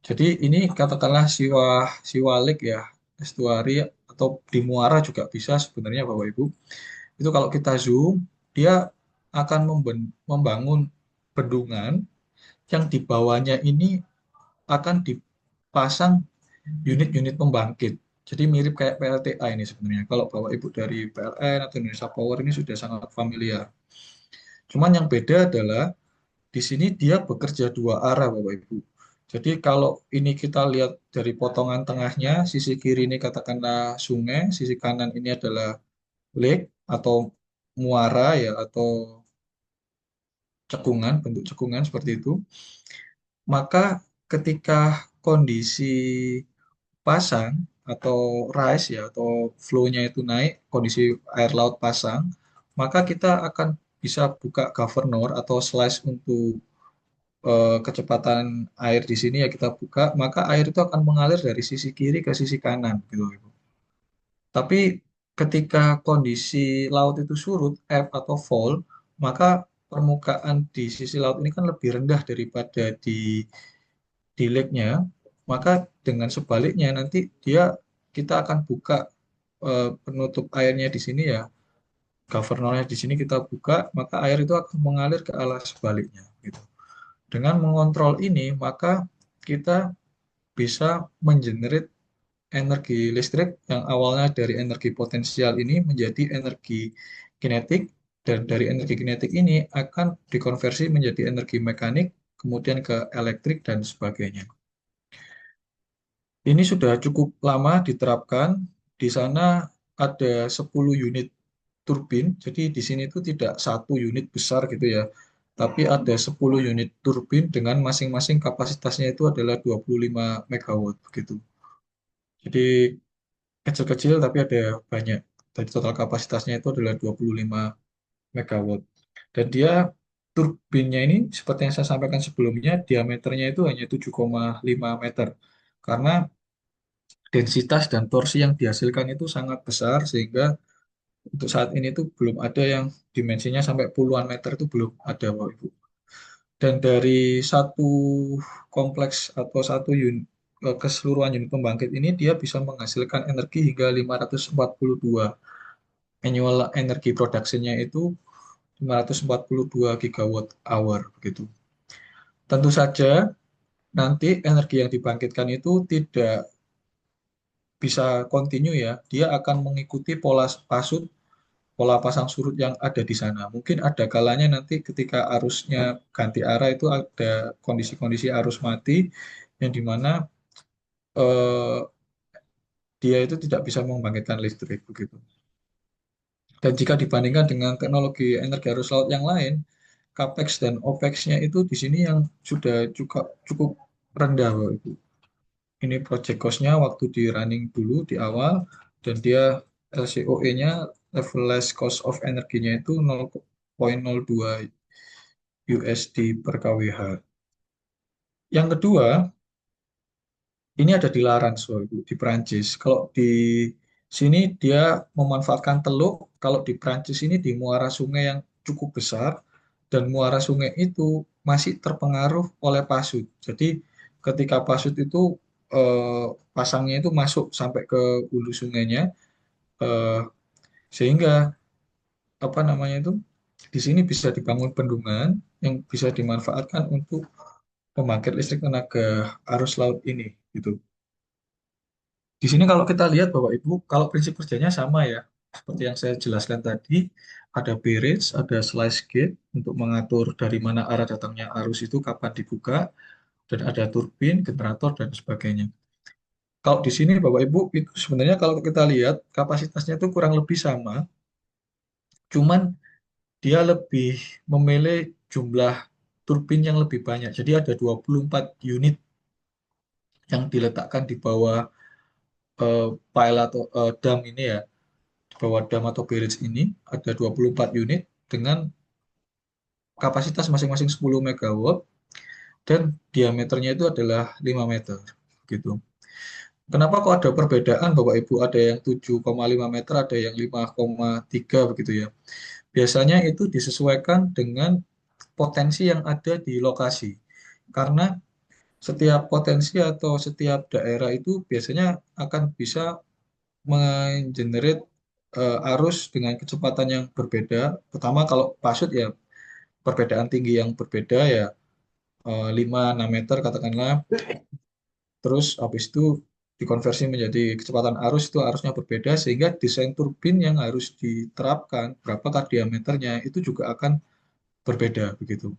Speaker 2: Jadi ini katakanlah Siwalik ya, estuari atau di Muara juga bisa sebenarnya Bapak Ibu. Itu kalau kita zoom, dia akan membangun bendungan yang di bawahnya ini akan dipasang unit-unit pembangkit. Jadi mirip kayak PLTA ini sebenarnya. Kalau Bapak Ibu dari PLN atau Indonesia Power ini sudah sangat familiar. Cuman yang beda adalah di sini dia bekerja dua arah Bapak Ibu. Jadi kalau ini kita lihat dari potongan tengahnya, sisi kiri ini katakanlah sungai, sisi kanan ini adalah lake atau muara ya atau cekungan, bentuk cekungan seperti itu. Maka ketika kondisi pasang atau rise ya atau flow-nya itu naik, kondisi air laut pasang, maka kita akan bisa buka governor atau slice untuk kecepatan air di sini ya kita buka, maka air itu akan mengalir dari sisi kiri ke sisi kanan gitu. Tapi ketika kondisi laut itu surut, ebb atau fall, maka permukaan di sisi laut ini kan lebih rendah daripada di lake-nya. Maka dengan sebaliknya nanti kita akan buka penutup airnya di sini ya, governornya di sini kita buka, maka air itu akan mengalir ke arah sebaliknya gitu. Dengan mengontrol ini, maka kita bisa mengenerate energi listrik yang awalnya dari energi potensial ini menjadi energi kinetik, dan dari energi kinetik ini akan dikonversi menjadi energi mekanik, kemudian ke elektrik dan sebagainya. Ini sudah cukup lama diterapkan. Di sana ada 10 unit turbin, jadi di sini itu tidak satu unit besar gitu ya, tapi ada 10 unit turbin dengan masing-masing kapasitasnya itu adalah 25 megawatt begitu. Jadi kecil-kecil tapi ada banyak. Jadi total kapasitasnya itu adalah 25 megawatt. Dan dia turbinnya ini seperti yang saya sampaikan sebelumnya, diameternya itu hanya 7,5 meter. Karena densitas dan torsi yang dihasilkan itu sangat besar sehingga untuk saat ini tuh belum ada yang dimensinya sampai puluhan meter itu belum ada Bapak Ibu. Dan dari satu kompleks atau satu unit keseluruhan unit pembangkit ini dia bisa menghasilkan energi hingga 542 annual energy production-nya itu 542 gigawatt hour begitu. Tentu saja nanti energi yang dibangkitkan itu tidak bisa continue ya. Dia akan mengikuti pola pasang surut yang ada di sana. Mungkin ada kalanya nanti ketika arusnya ganti arah itu ada kondisi-kondisi arus mati yang dimana eh, dia itu tidak bisa membangkitkan listrik begitu. Dan jika dibandingkan dengan teknologi energi arus laut yang lain, CAPEX dan OPEX-nya itu di sini yang sudah cukup rendah, Bapak Ibu. Ini project cost-nya waktu di running dulu di awal, dan dia LCOE-nya, levelized cost of energinya itu 0,02 USD per kWh. Yang kedua, ini ada di Larans, Bapak Ibu, di Prancis. Kalau di sini dia memanfaatkan teluk, kalau di Prancis ini di muara sungai yang cukup besar, dan muara sungai itu masih terpengaruh oleh pasut. Jadi ketika pasut itu pasangnya itu masuk sampai ke hulu sungainya, eh, sehingga apa namanya itu di sini bisa dibangun bendungan yang bisa dimanfaatkan untuk pembangkit listrik tenaga arus laut ini, gitu. Di sini kalau kita lihat Bapak Ibu, kalau prinsip kerjanya sama ya, seperti yang saya jelaskan tadi, ada barrage, ada sluice gate untuk mengatur dari mana arah datangnya arus itu, kapan dibuka, dan ada turbin, generator, dan sebagainya. Kalau di sini Bapak Ibu, itu sebenarnya kalau kita lihat kapasitasnya itu kurang lebih sama, cuman dia lebih memilih jumlah turbin yang lebih banyak. Jadi ada 24 unit yang diletakkan di bawah pile atau dam ini ya, di bawah dam atau barrage ini ada 24 unit dengan kapasitas masing-masing 10 megawatt dan diameternya itu adalah 5 meter gitu. Kenapa kok ada perbedaan Bapak Ibu? Ada yang 7,5 meter, ada yang 5,3 begitu ya. Biasanya itu disesuaikan dengan potensi yang ada di lokasi. Karena setiap potensi atau setiap daerah itu biasanya akan bisa mengenerate arus dengan kecepatan yang berbeda. Pertama kalau pasut ya perbedaan tinggi yang berbeda ya 5-6 meter katakanlah. Terus habis itu dikonversi menjadi kecepatan arus itu arusnya berbeda sehingga desain turbin yang harus diterapkan berapakah diameternya itu juga akan berbeda begitu.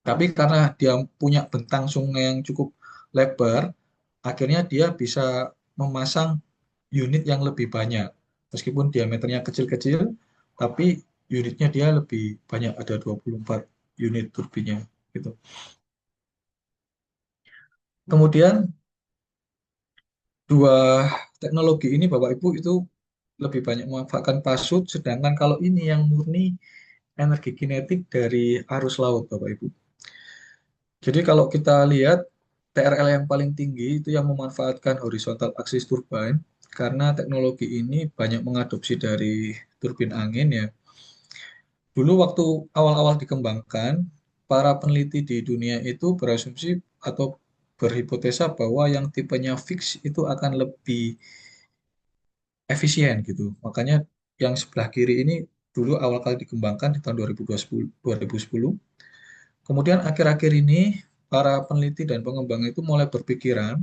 Speaker 2: Tapi karena dia punya bentang sungai yang cukup lebar, akhirnya dia bisa memasang unit yang lebih banyak. Meskipun diameternya kecil-kecil, tapi unitnya dia lebih banyak, ada 24 unit turbinnya gitu. Kemudian dua teknologi ini Bapak Ibu itu lebih banyak memanfaatkan pasut, sedangkan kalau ini yang murni energi kinetik dari arus laut Bapak Ibu. Jadi kalau kita lihat TRL yang paling tinggi itu yang memanfaatkan horizontal axis turbine, karena teknologi ini banyak mengadopsi dari turbin angin ya. Dulu waktu awal-awal dikembangkan, para peneliti di dunia itu berasumsi atau berhipotesa bahwa yang tipenya fix itu akan lebih efisien gitu. Makanya yang sebelah kiri ini dulu awal kali dikembangkan di tahun 2010. Kemudian akhir-akhir ini para peneliti dan pengembang itu mulai berpikiran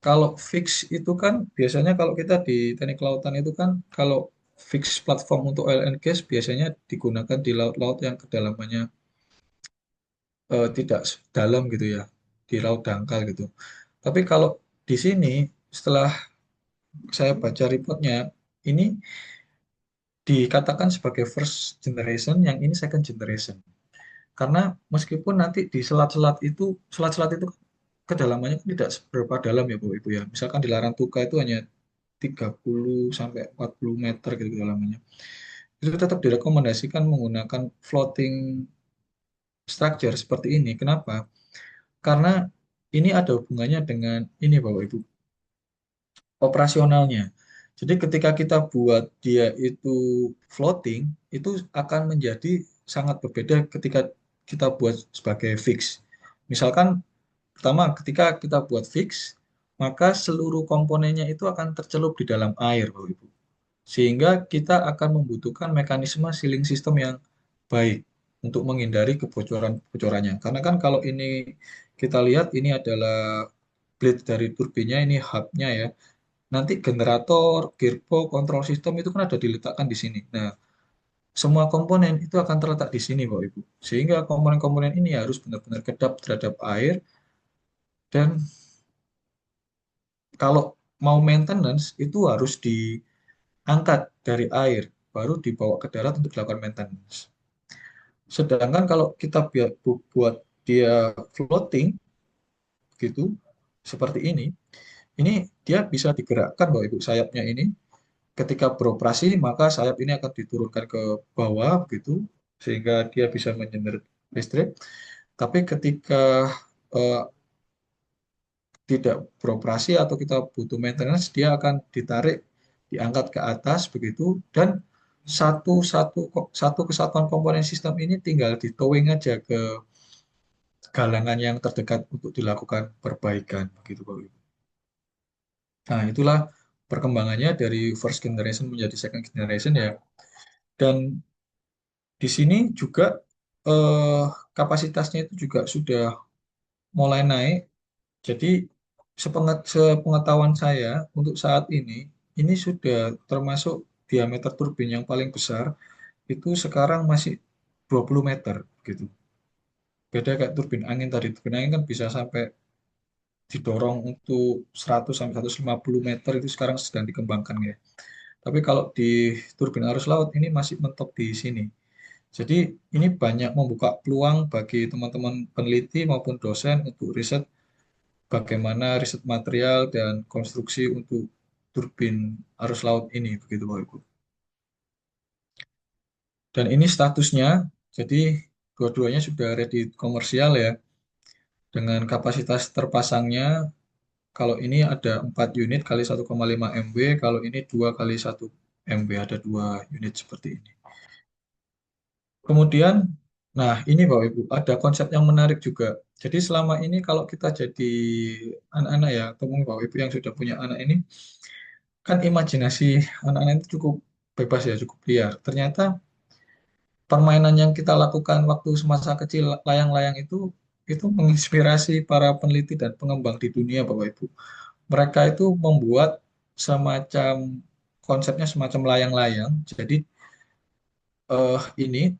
Speaker 2: kalau fix itu kan biasanya kalau kita di teknik kelautan itu kan kalau fix platform untuk oil and gas biasanya digunakan di laut-laut yang kedalamannya tidak dalam gitu ya, di laut dangkal gitu. Tapi kalau di sini setelah saya baca reportnya ini dikatakan sebagai first generation, yang ini second generation. Karena meskipun nanti di selat-selat itu kedalamannya kan tidak seberapa dalam ya Bapak Ibu ya. Misalkan di Larantuka itu hanya 30 sampai 40 meter gitu kedalamannya. Itu tetap direkomendasikan menggunakan floating structure seperti ini. Kenapa? Karena ini ada hubungannya dengan ini Bapak Ibu, operasionalnya. Jadi ketika kita buat dia itu floating, itu akan menjadi sangat berbeda ketika kita buat sebagai fix. Misalkan pertama ketika kita buat fix, maka seluruh komponennya itu akan tercelup di dalam air, Bapak Ibu. Sehingga kita akan membutuhkan mekanisme sealing system yang baik untuk menghindari kebocoran-kebocorannya. Karena kan kalau ini kita lihat ini adalah blade dari turbinnya, ini hubnya ya. Nanti generator, gearbox, kontrol sistem itu kan ada diletakkan di sini. Nah, semua komponen itu akan terletak di sini, Bapak Ibu. Sehingga komponen-komponen ini harus benar-benar kedap terhadap air dan kalau mau maintenance itu harus diangkat dari air baru dibawa ke darat untuk dilakukan maintenance. Sedangkan kalau kita buat dia floating gitu, seperti ini dia bisa digerakkan Bapak Ibu sayapnya ini. Ketika beroperasi, maka sayap ini akan diturunkan ke bawah begitu, sehingga dia bisa mengenerate listrik. Tapi ketika eh, tidak beroperasi atau kita butuh maintenance, dia akan ditarik, diangkat ke atas begitu, dan satu kesatuan komponen sistem ini tinggal di towing aja ke galangan yang terdekat untuk dilakukan perbaikan begitu Bapak Ibu. Nah, itulah perkembangannya dari first generation menjadi second generation ya. Dan di sini juga eh, kapasitasnya itu juga sudah mulai naik. Jadi sepengetahuan saya untuk saat ini sudah termasuk diameter turbin yang paling besar itu sekarang masih 20 meter gitu. Beda kayak turbin angin tadi. Turbin angin kan bisa sampai didorong untuk 100 sampai 150 meter itu sekarang sedang dikembangkan ya. Tapi kalau di turbin arus laut ini masih mentok di sini. Jadi ini banyak membuka peluang bagi teman-teman peneliti maupun dosen untuk riset bagaimana riset material dan konstruksi untuk turbin arus laut ini begitu Bapak Ibu. Dan ini statusnya, jadi dua-duanya sudah ready komersial ya, dengan kapasitas terpasangnya kalau ini ada 4 unit kali 1,5 MW, kalau ini 2 kali 1 MW, ada 2 unit seperti ini. Kemudian, nah ini Bapak Ibu, ada konsep yang menarik juga. Jadi selama ini kalau kita jadi anak-anak ya, atau mungkin Bapak Ibu yang sudah punya anak ini, kan imajinasi anak-anak itu cukup bebas ya, cukup liar. Ternyata permainan yang kita lakukan waktu semasa kecil, layang-layang itu menginspirasi para peneliti dan pengembang di dunia Bapak Ibu. Mereka itu membuat semacam konsepnya semacam layang-layang. Jadi ini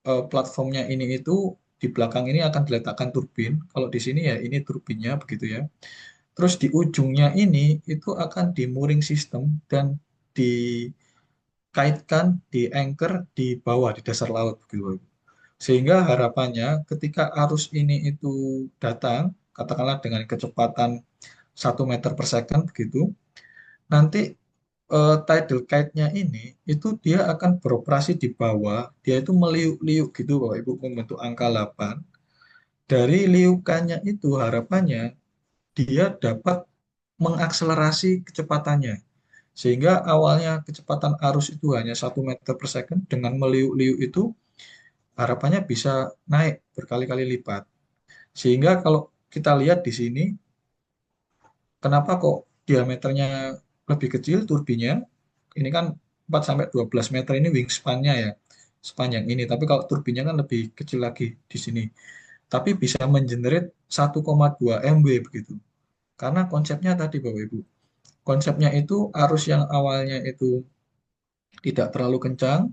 Speaker 2: platformnya ini itu di belakang ini akan diletakkan turbin. Kalau di sini ya ini turbinnya begitu ya. Terus di ujungnya ini itu akan di mooring system dan dikaitkan di anchor di bawah di dasar laut begitu. Sehingga harapannya ketika arus ini itu datang, katakanlah dengan kecepatan 1 meter per second begitu, nanti tidal kite-nya ini itu dia akan beroperasi di bawah, dia itu meliuk-liuk gitu Bapak Ibu membentuk angka 8. Dari liukannya itu harapannya dia dapat mengakselerasi kecepatannya. Sehingga awalnya kecepatan arus itu hanya 1 meter per second, dengan meliuk-liuk itu harapannya bisa naik berkali-kali lipat. Sehingga kalau kita lihat di sini, kenapa kok diameternya lebih kecil turbinnya? Ini kan 4 sampai 12 meter ini wingspan-nya ya, sepanjang ini. Tapi kalau turbinnya kan lebih kecil lagi di sini. Tapi bisa mengenerate 1,2 MW begitu. Karena konsepnya tadi Bapak Ibu. Konsepnya itu arus yang awalnya itu tidak terlalu kencang,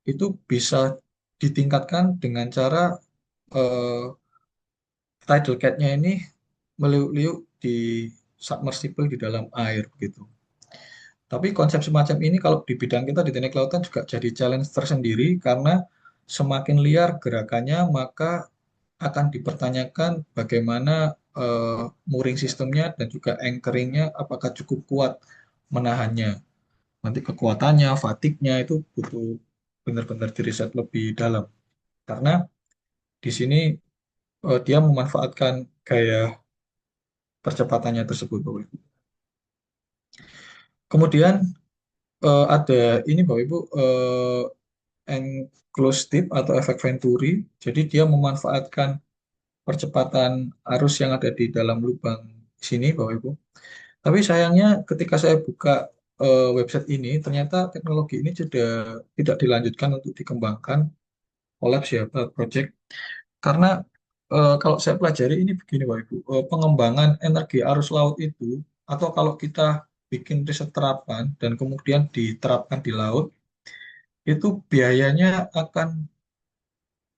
Speaker 2: itu bisa ditingkatkan dengan cara eh, tidal cat-nya ini meliuk-liuk di submersible di dalam air begitu. Tapi konsep semacam ini kalau di bidang kita di teknik kelautan juga jadi challenge tersendiri karena semakin liar gerakannya maka akan dipertanyakan bagaimana mooring sistemnya dan juga anchoringnya apakah cukup kuat menahannya. Nanti kekuatannya, fatignya itu butuh benar-benar diriset lebih dalam. Karena di sini dia memanfaatkan gaya percepatannya tersebut, Bapak Ibu. Kemudian ada ini Bapak Ibu enclosed tip atau efek Venturi. Jadi dia memanfaatkan percepatan arus yang ada di dalam lubang sini Bapak Ibu. Tapi sayangnya ketika saya buka website ini ternyata teknologi ini sudah tidak dilanjutkan untuk dikembangkan oleh siapa project karena kalau saya pelajari ini begini Bapak Ibu, pengembangan energi arus laut itu atau kalau kita bikin riset terapan dan kemudian diterapkan di laut itu biayanya akan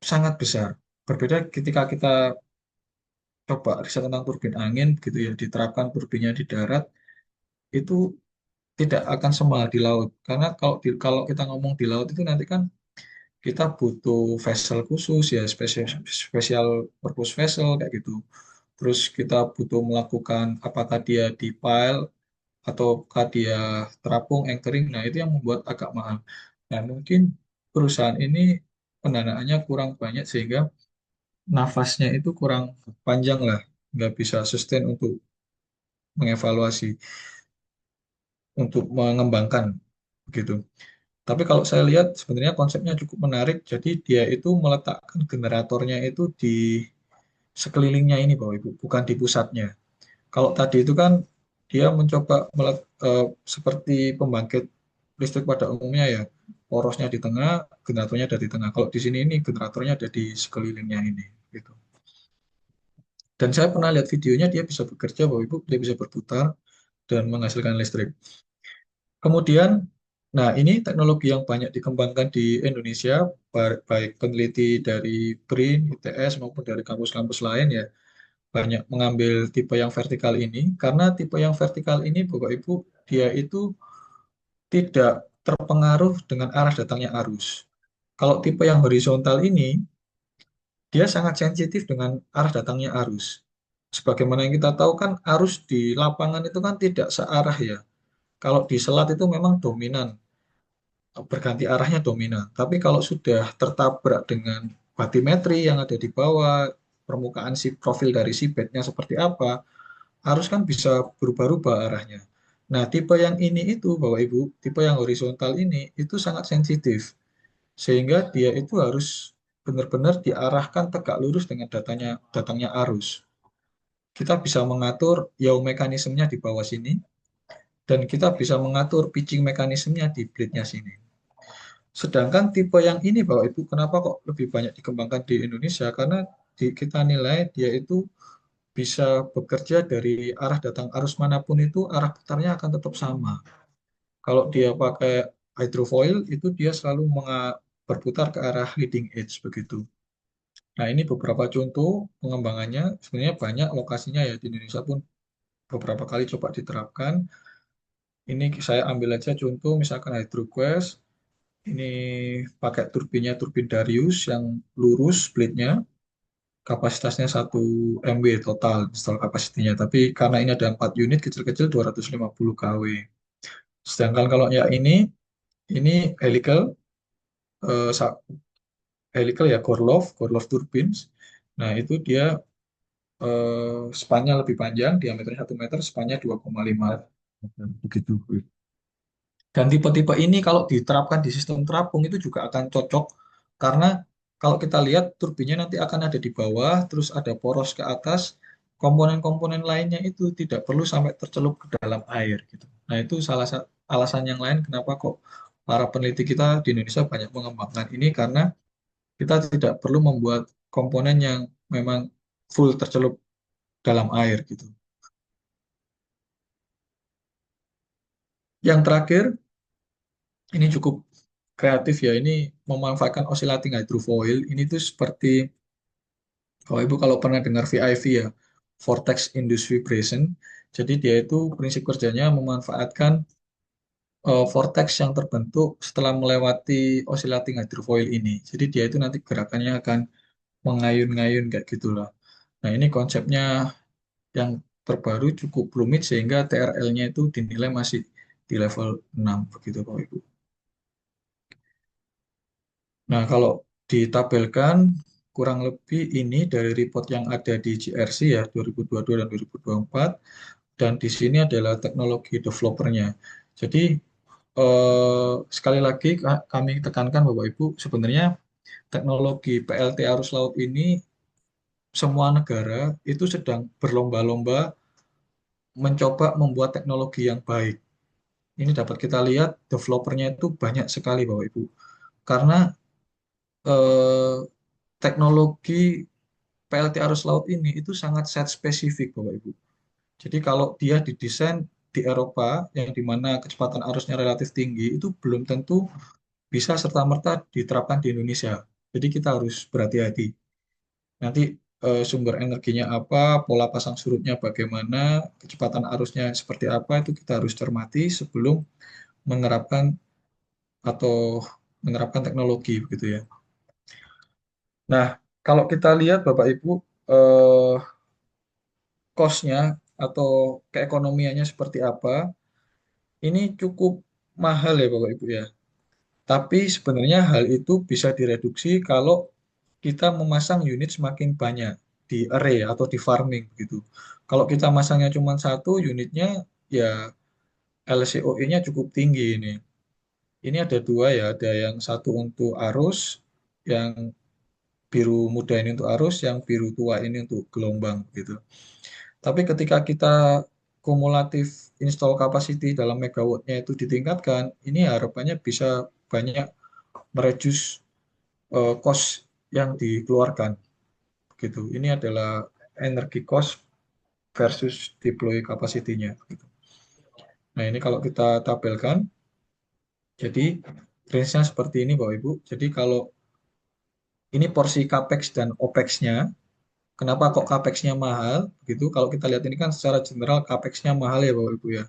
Speaker 2: sangat besar. Berbeda ketika kita coba riset tentang turbin angin gitu ya, diterapkan turbinnya di darat itu tidak akan semahal di laut. Karena kalau kita ngomong di laut itu nanti kan kita butuh vessel khusus ya, special purpose vessel kayak gitu. Terus kita butuh melakukan apakah dia di pile ataukah dia terapung, anchoring. Nah, itu yang membuat agak mahal. Nah, mungkin perusahaan ini pendanaannya kurang banyak sehingga nafasnya itu kurang panjang lah, nggak bisa sustain untuk mengevaluasi, untuk mengembangkan begitu. Tapi kalau saya lihat sebenarnya konsepnya cukup menarik. Jadi dia itu meletakkan generatornya itu di sekelilingnya ini Bapak Ibu, bukan di pusatnya. Kalau tadi itu kan dia mencoba seperti pembangkit listrik pada umumnya ya, porosnya di tengah, generatornya ada di tengah. Kalau di sini ini generatornya ada di sekelilingnya ini, gitu. Dan saya pernah lihat videonya dia bisa bekerja, Bapak Ibu, dia bisa berputar dan menghasilkan listrik. Kemudian, nah ini teknologi yang banyak dikembangkan di Indonesia, baik peneliti dari BRIN, ITS maupun dari kampus-kampus lain ya, banyak mengambil tipe yang vertikal ini karena tipe yang vertikal ini Bapak Ibu dia itu tidak terpengaruh dengan arah datangnya arus. Kalau tipe yang horizontal ini dia sangat sensitif dengan arah datangnya arus. Sebagaimana yang kita tahu kan arus di lapangan itu kan tidak searah ya. Kalau di selat itu memang dominan, berganti arahnya dominan. Tapi kalau sudah tertabrak dengan batimetri yang ada di bawah, permukaan si profil dari seabednya seperti apa, arus kan bisa berubah-ubah arahnya. Nah, tipe yang ini itu, Bapak Ibu, tipe yang horizontal ini itu sangat sensitif. Sehingga dia itu harus benar-benar diarahkan tegak lurus dengan datangnya arus. Kita bisa mengatur yaw mekanismenya di bawah sini, dan kita bisa mengatur pitching mekanismenya di blade-nya sini. Sedangkan tipe yang ini, Bapak Ibu, kenapa kok lebih banyak dikembangkan di Indonesia? Karena kita nilai dia itu bisa bekerja dari arah datang arus manapun itu arah putarnya akan tetap sama. Kalau dia pakai hydrofoil itu dia selalu berputar ke arah leading edge begitu. Nah, ini beberapa contoh pengembangannya. Sebenarnya banyak lokasinya ya di Indonesia pun beberapa kali coba diterapkan. Ini saya ambil aja contoh misalkan HydroQuest. Ini pakai turbin Darius yang lurus blade-nya. Kapasitasnya 1 MW total install kapasitinya. Tapi karena ini ada 4 unit kecil-kecil 250 kW. Sedangkan kalau yang ini helical, eh, helical ya Gorlov turbines. Nah itu dia spannya lebih panjang, diameternya 1 meter, spannya 2,5 begitu. Dan tipe-tipe ini kalau diterapkan di sistem terapung itu juga akan cocok karena kalau kita lihat turbinnya nanti akan ada di bawah, terus ada poros ke atas, komponen-komponen lainnya itu tidak perlu sampai tercelup ke dalam air gitu. Nah, itu salah satu alasan yang lain kenapa kok para peneliti kita di Indonesia banyak mengembangkan ini karena kita tidak perlu membuat komponen yang memang full tercelup dalam air gitu. Yang terakhir, ini cukup kreatif ya. Ini memanfaatkan oscillating hydrofoil. Ini tuh seperti kalau Ibu kalau pernah dengar VIV ya, vortex induced vibration. Jadi dia itu prinsip kerjanya memanfaatkan vortex yang terbentuk setelah melewati oscillating hydrofoil ini. Jadi dia itu nanti gerakannya akan mengayun-ngayun kayak gitulah. Nah, ini konsepnya yang terbaru cukup rumit sehingga TRL-nya itu dinilai masih di level 6 begitu Pak Ibu. Nah, kalau ditabelkan kurang lebih ini dari report yang ada di GRC ya 2022 dan 2024 dan di sini adalah teknologi developernya. Jadi sekali lagi kami tekankan Bapak Ibu sebenarnya teknologi PLT arus laut ini semua negara itu sedang berlomba-lomba mencoba membuat teknologi yang baik. Ini dapat kita lihat developernya itu banyak sekali Bapak Ibu. Karena eh, teknologi PLT arus laut ini itu sangat set spesifik Bapak Ibu. Jadi kalau dia didesain di Eropa yang dimana kecepatan arusnya relatif tinggi itu belum tentu bisa serta-merta diterapkan di Indonesia. Jadi kita harus berhati-hati. Nanti sumber energinya apa, pola pasang surutnya bagaimana, kecepatan arusnya seperti apa itu kita harus cermati sebelum menerapkan atau menerapkan teknologi begitu ya. Nah, kalau kita lihat Bapak Ibu, eh, cost-nya atau keekonomiannya seperti apa, ini cukup mahal ya Bapak Ibu ya. Tapi sebenarnya hal itu bisa direduksi kalau kita memasang unit semakin banyak di array atau di farming begitu. Kalau kita masangnya cuma satu unitnya, ya LCOE-nya cukup tinggi ini. Ini ada dua ya, ada yang satu untuk arus, yang biru muda ini untuk arus, yang biru tua ini untuk gelombang gitu. Tapi ketika kita kumulatif install capacity dalam megawattnya itu ditingkatkan, ini harapannya bisa banyak mereduce cost yang dikeluarkan gitu. Ini adalah energi cost versus deploy capacity-nya gitu. Nah, ini kalau kita tabelkan, jadi range-nya seperti ini Bapak Ibu. Jadi kalau ini porsi capex dan opex-nya, kenapa kok capex-nya mahal gitu? Kalau kita lihat ini kan secara general capex-nya mahal ya Bapak Ibu ya.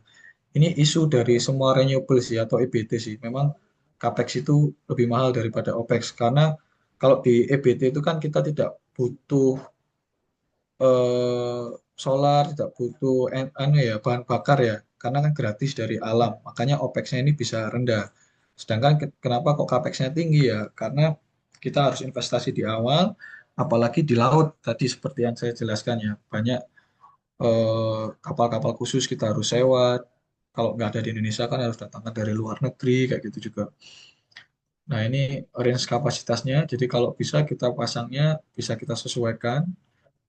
Speaker 2: Ini isu dari semua renewable sih atau EBT sih. Memang capex itu lebih mahal daripada opex karena kalau di EBT itu kan kita tidak butuh eh, solar, tidak butuh anu ya bahan bakar ya, karena kan gratis dari alam. Makanya OPEX-nya ini bisa rendah. Sedangkan kenapa kok CAPEX-nya tinggi ya? Karena kita harus investasi di awal, apalagi di laut tadi seperti yang saya jelaskan ya. Banyak kapal-kapal khusus kita harus sewa. Kalau nggak ada di Indonesia kan harus datangkan dari luar negeri kayak gitu juga. Nah, ini range kapasitasnya. Jadi kalau bisa kita pasangnya bisa kita sesuaikan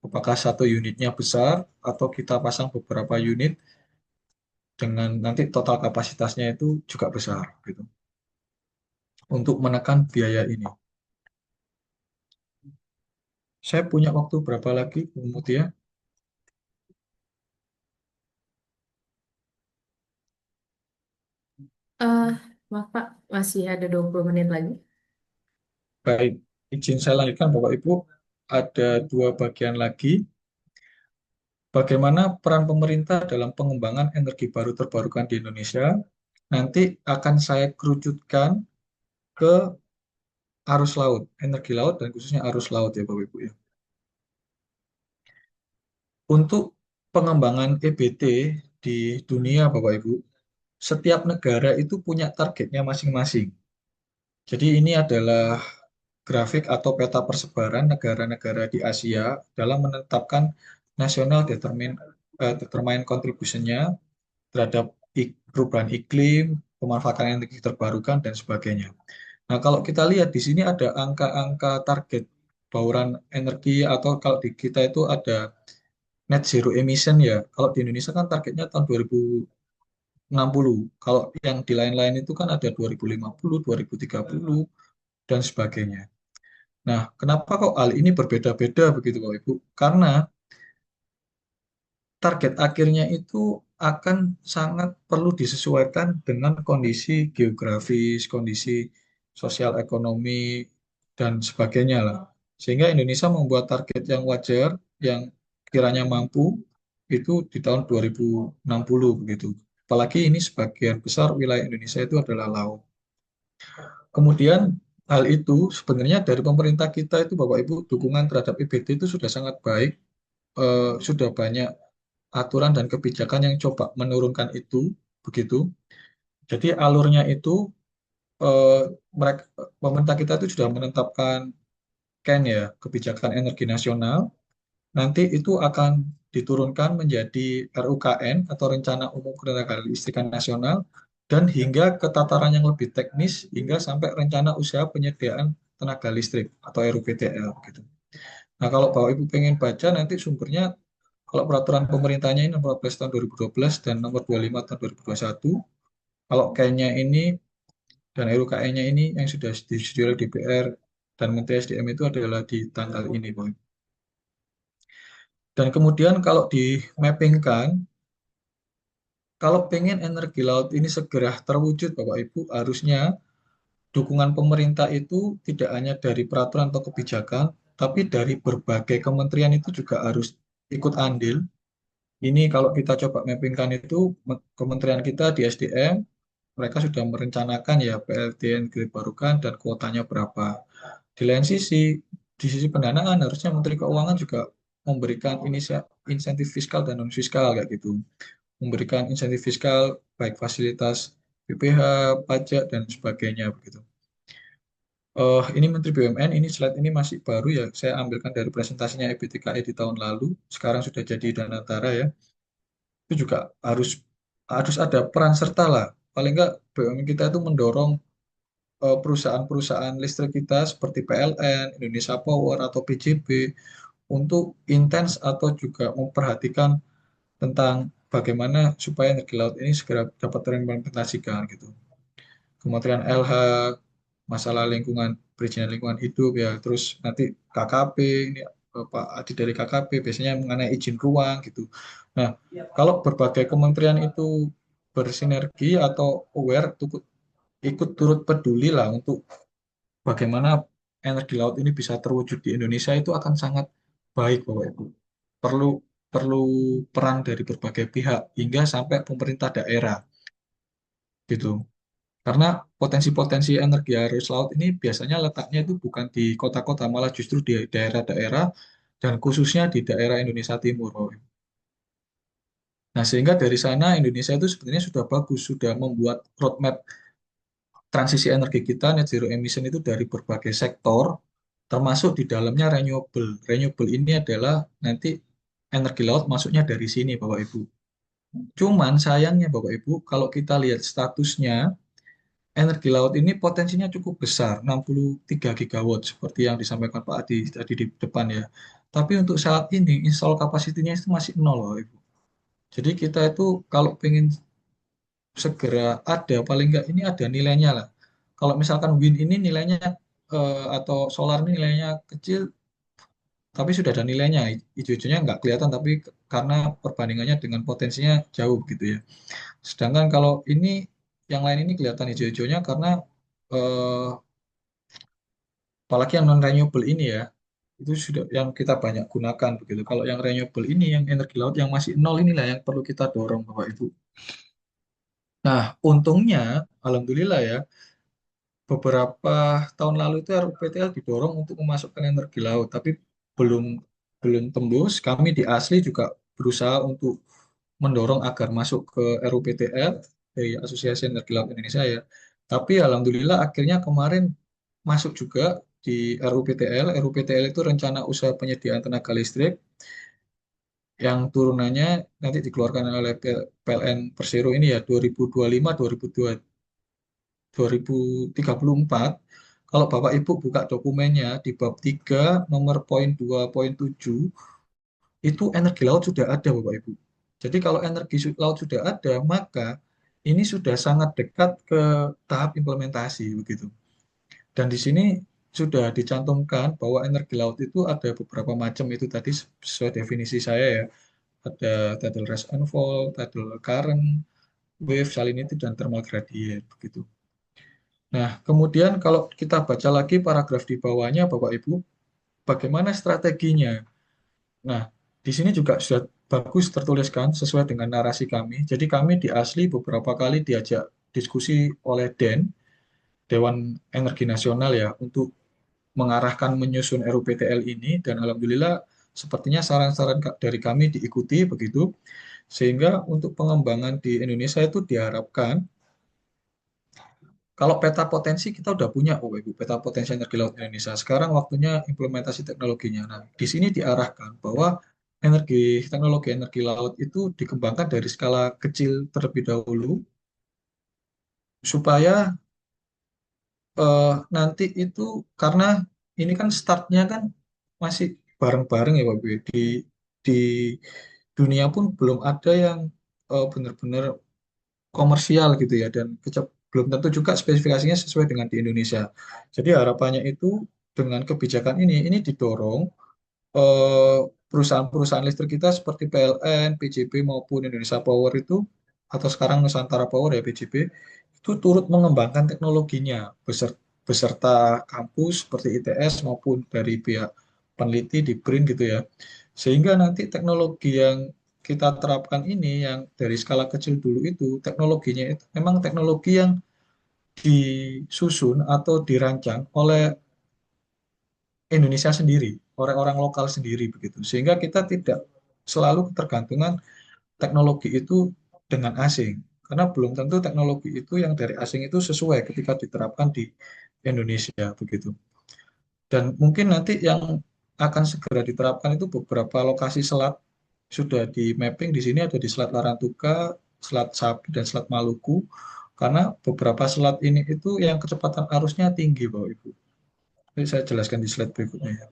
Speaker 2: apakah satu unitnya besar atau kita pasang beberapa unit dengan nanti total kapasitasnya itu juga besar gitu untuk menekan biaya ini. Saya punya waktu berapa lagi, Bu Mutia?
Speaker 3: Eh, Maaf Pak, masih ada 20 menit lagi.
Speaker 2: Baik, izin saya lanjutkan Bapak Ibu. Ada dua bagian lagi. Bagaimana peran pemerintah dalam pengembangan energi baru terbarukan di Indonesia? Nanti akan saya kerucutkan ke arus laut, energi laut dan khususnya arus laut ya Bapak Ibu ya. Untuk pengembangan EBT di dunia, Bapak Ibu, setiap negara itu punya targetnya masing-masing. Jadi ini adalah grafik atau peta persebaran negara-negara di Asia dalam menetapkan national determine contribution-nya terhadap perubahan iklim, pemanfaatan energi terbarukan, dan sebagainya. Nah, kalau kita lihat di sini ada angka-angka target bauran energi atau kalau di kita itu ada net zero emission ya. Kalau di Indonesia kan targetnya tahun 2060. Kalau yang di lain-lain itu kan ada 2050, 2030, dan sebagainya. Nah, kenapa kok hal ini berbeda-beda begitu Bapak Ibu? Karena target akhirnya itu akan sangat perlu disesuaikan dengan kondisi geografis, kondisi sosial ekonomi, dan sebagainya lah. Sehingga Indonesia membuat target yang wajar, yang kiranya mampu, itu di tahun 2060 begitu. Apalagi ini sebagian besar wilayah Indonesia itu adalah laut. Kemudian hal itu sebenarnya dari pemerintah kita itu Bapak Ibu dukungan terhadap EBT itu sudah sangat baik, sudah banyak aturan dan kebijakan yang coba menurunkan itu begitu. Jadi alurnya itu eh, mereka pemerintah kita itu sudah menetapkan KEN ya, kebijakan energi nasional. Nanti itu akan diturunkan menjadi RUKN atau Rencana Umum Ketenagaan Listrikan Nasional dan hingga ke tataran yang lebih teknis hingga sampai Rencana Usaha Penyediaan Tenaga Listrik atau RUPTL gitu. Nah, kalau Bapak Ibu pengen baca nanti sumbernya kalau peraturan pemerintahnya ini nomor 14 tahun 2012 dan nomor 25 tahun 2021. Kalau KN-nya ini dan RUKN-nya ini yang sudah disetujui oleh DPR dan Menteri SDM itu adalah di tanggal ini, Bang. Dan kemudian kalau di mappingkan, kalau pengen energi laut ini segera terwujud, Bapak Ibu, harusnya dukungan pemerintah itu tidak hanya dari peraturan atau kebijakan, tapi dari berbagai kementerian itu juga harus ikut andil. Ini kalau kita coba mappingkan itu kementerian kita di SDM, mereka sudah merencanakan ya PLTN kredit barukan dan kuotanya berapa. Di lain sisi, di sisi pendanaan harusnya Menteri Keuangan juga memberikan insentif fiskal dan non fiskal kayak gitu. Memberikan insentif fiskal baik fasilitas BPH, pajak dan sebagainya begitu. Ini Menteri BUMN, ini slide ini masih baru ya. Saya ambilkan dari presentasinya EBTKE di tahun lalu. Sekarang sudah jadi Danantara ya. Itu juga harus harus ada peran serta lah. Paling nggak BUMN kita itu mendorong perusahaan-perusahaan listrik kita seperti PLN, Indonesia Power atau PJB untuk intens atau juga memperhatikan tentang bagaimana supaya energi laut ini segera dapat terimplementasikan gitu. Kementerian LH, masalah lingkungan, perizinan lingkungan hidup ya, terus nanti KKP, ini Pak Adi dari KKP biasanya mengenai izin ruang gitu. Nah, kalau berbagai kementerian itu bersinergi atau aware, ikut turut peduli lah untuk bagaimana energi laut ini bisa terwujud di Indonesia itu akan sangat baik Bapak Ibu. Perlu perlu peran dari berbagai pihak hingga sampai pemerintah daerah gitu. Karena potensi-potensi energi arus laut ini biasanya letaknya itu bukan di kota-kota, malah justru di daerah-daerah dan khususnya di daerah Indonesia Timur, Bapak Ibu. Nah, sehingga dari sana Indonesia itu sebenarnya sudah bagus, sudah membuat roadmap transisi energi kita net zero emission itu dari berbagai sektor, termasuk di dalamnya renewable. Renewable ini adalah nanti energi laut masuknya dari sini, Bapak Ibu. Cuman sayangnya Bapak Ibu, kalau kita lihat statusnya, energi laut ini potensinya cukup besar, 63 gigawatt seperti yang disampaikan Pak Adi tadi di depan ya. Tapi untuk saat ini install kapasitinya itu masih nol, Bapak Ibu. Jadi kita itu kalau pengen segera ada, paling nggak ini ada nilainya lah. Kalau misalkan wind ini nilainya atau solar ini nilainya kecil, tapi sudah ada nilainya, hijau-hijaunya nggak kelihatan, tapi karena perbandingannya dengan potensinya jauh gitu ya. Sedangkan kalau ini yang lain ini kelihatan hijau-hijaunya karena eh, apalagi yang non renewable ini ya itu sudah yang kita banyak gunakan begitu. Kalau yang renewable ini yang energi laut yang masih nol inilah yang perlu kita dorong Bapak Ibu. Nah, untungnya alhamdulillah ya beberapa tahun lalu itu RUPTL didorong untuk memasukkan energi laut tapi belum belum tembus. Kami di ASLI juga berusaha untuk mendorong agar masuk ke RUPTL dari Asosiasi Energi Laut Indonesia ya. Tapi alhamdulillah akhirnya kemarin masuk juga di RUPTL. RUPTL itu rencana usaha penyediaan tenaga listrik yang turunannya nanti dikeluarkan oleh PLN Persero ini ya 2025 2034. Kalau Bapak Ibu buka dokumennya di bab 3 nomor poin 2.7 itu energi laut sudah ada Bapak Ibu. Jadi kalau energi laut sudah ada, maka ini sudah sangat dekat ke tahap implementasi begitu. Dan di sini sudah dicantumkan bahwa energi laut itu ada beberapa macam itu tadi sesuai definisi saya ya. Ada tidal rise and fall, tidal current, wave, salinity, dan thermal gradient begitu. Nah, kemudian kalau kita baca lagi paragraf di bawahnya Bapak Ibu, bagaimana strateginya? Nah, di sini juga sudah bagus tertuliskan sesuai dengan narasi kami. Jadi kami di ASLI beberapa kali diajak diskusi oleh DEN, Dewan Energi Nasional ya, untuk mengarahkan menyusun RUPTL ini dan alhamdulillah sepertinya saran-saran dari kami diikuti begitu. Sehingga untuk pengembangan di Indonesia itu diharapkan kalau peta potensi kita udah punya, oh Ibu, peta potensi energi laut Indonesia. Sekarang waktunya implementasi teknologinya. Nah, di sini diarahkan bahwa teknologi energi laut itu dikembangkan dari skala kecil terlebih dahulu supaya nanti itu karena ini kan startnya kan masih bareng-bareng ya Pak Bu. Di dunia pun belum ada yang benar-benar komersial gitu ya dan belum tentu juga spesifikasinya sesuai dengan di Indonesia. Jadi harapannya itu dengan kebijakan ini didorong eh, perusahaan-perusahaan listrik kita seperti PLN, PJB maupun Indonesia Power itu atau sekarang Nusantara Power ya PJB itu turut mengembangkan teknologinya beserta kampus seperti ITS maupun dari pihak peneliti di BRIN gitu ya. Sehingga nanti teknologi yang kita terapkan ini yang dari skala kecil dulu itu teknologinya itu memang teknologi yang disusun atau dirancang oleh Indonesia sendiri, oleh orang lokal sendiri begitu. Sehingga kita tidak selalu ketergantungan teknologi itu dengan asing. Karena belum tentu teknologi itu yang dari asing itu sesuai ketika diterapkan di Indonesia begitu. Dan mungkin nanti yang akan segera diterapkan itu beberapa lokasi selat sudah di mapping di sini ada di Selat Larantuka, Selat Sapi dan Selat Maluku. Karena beberapa selat ini itu yang kecepatan arusnya tinggi, Bapak Ibu. Ini saya jelaskan di slide berikutnya ya.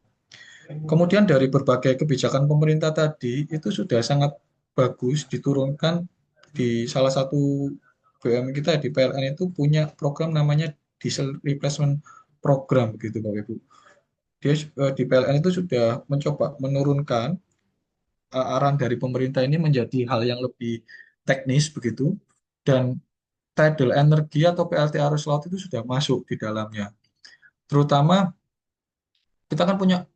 Speaker 2: Kemudian dari berbagai kebijakan pemerintah tadi itu sudah sangat bagus diturunkan di salah satu BUMN kita di PLN itu punya program namanya diesel replacement program gitu Bapak Ibu. Dia di PLN itu sudah mencoba menurunkan arahan dari pemerintah ini menjadi hal yang lebih teknis begitu dan tidal energi atau PLT arus laut itu sudah masuk di dalamnya. Terutama kita kan punya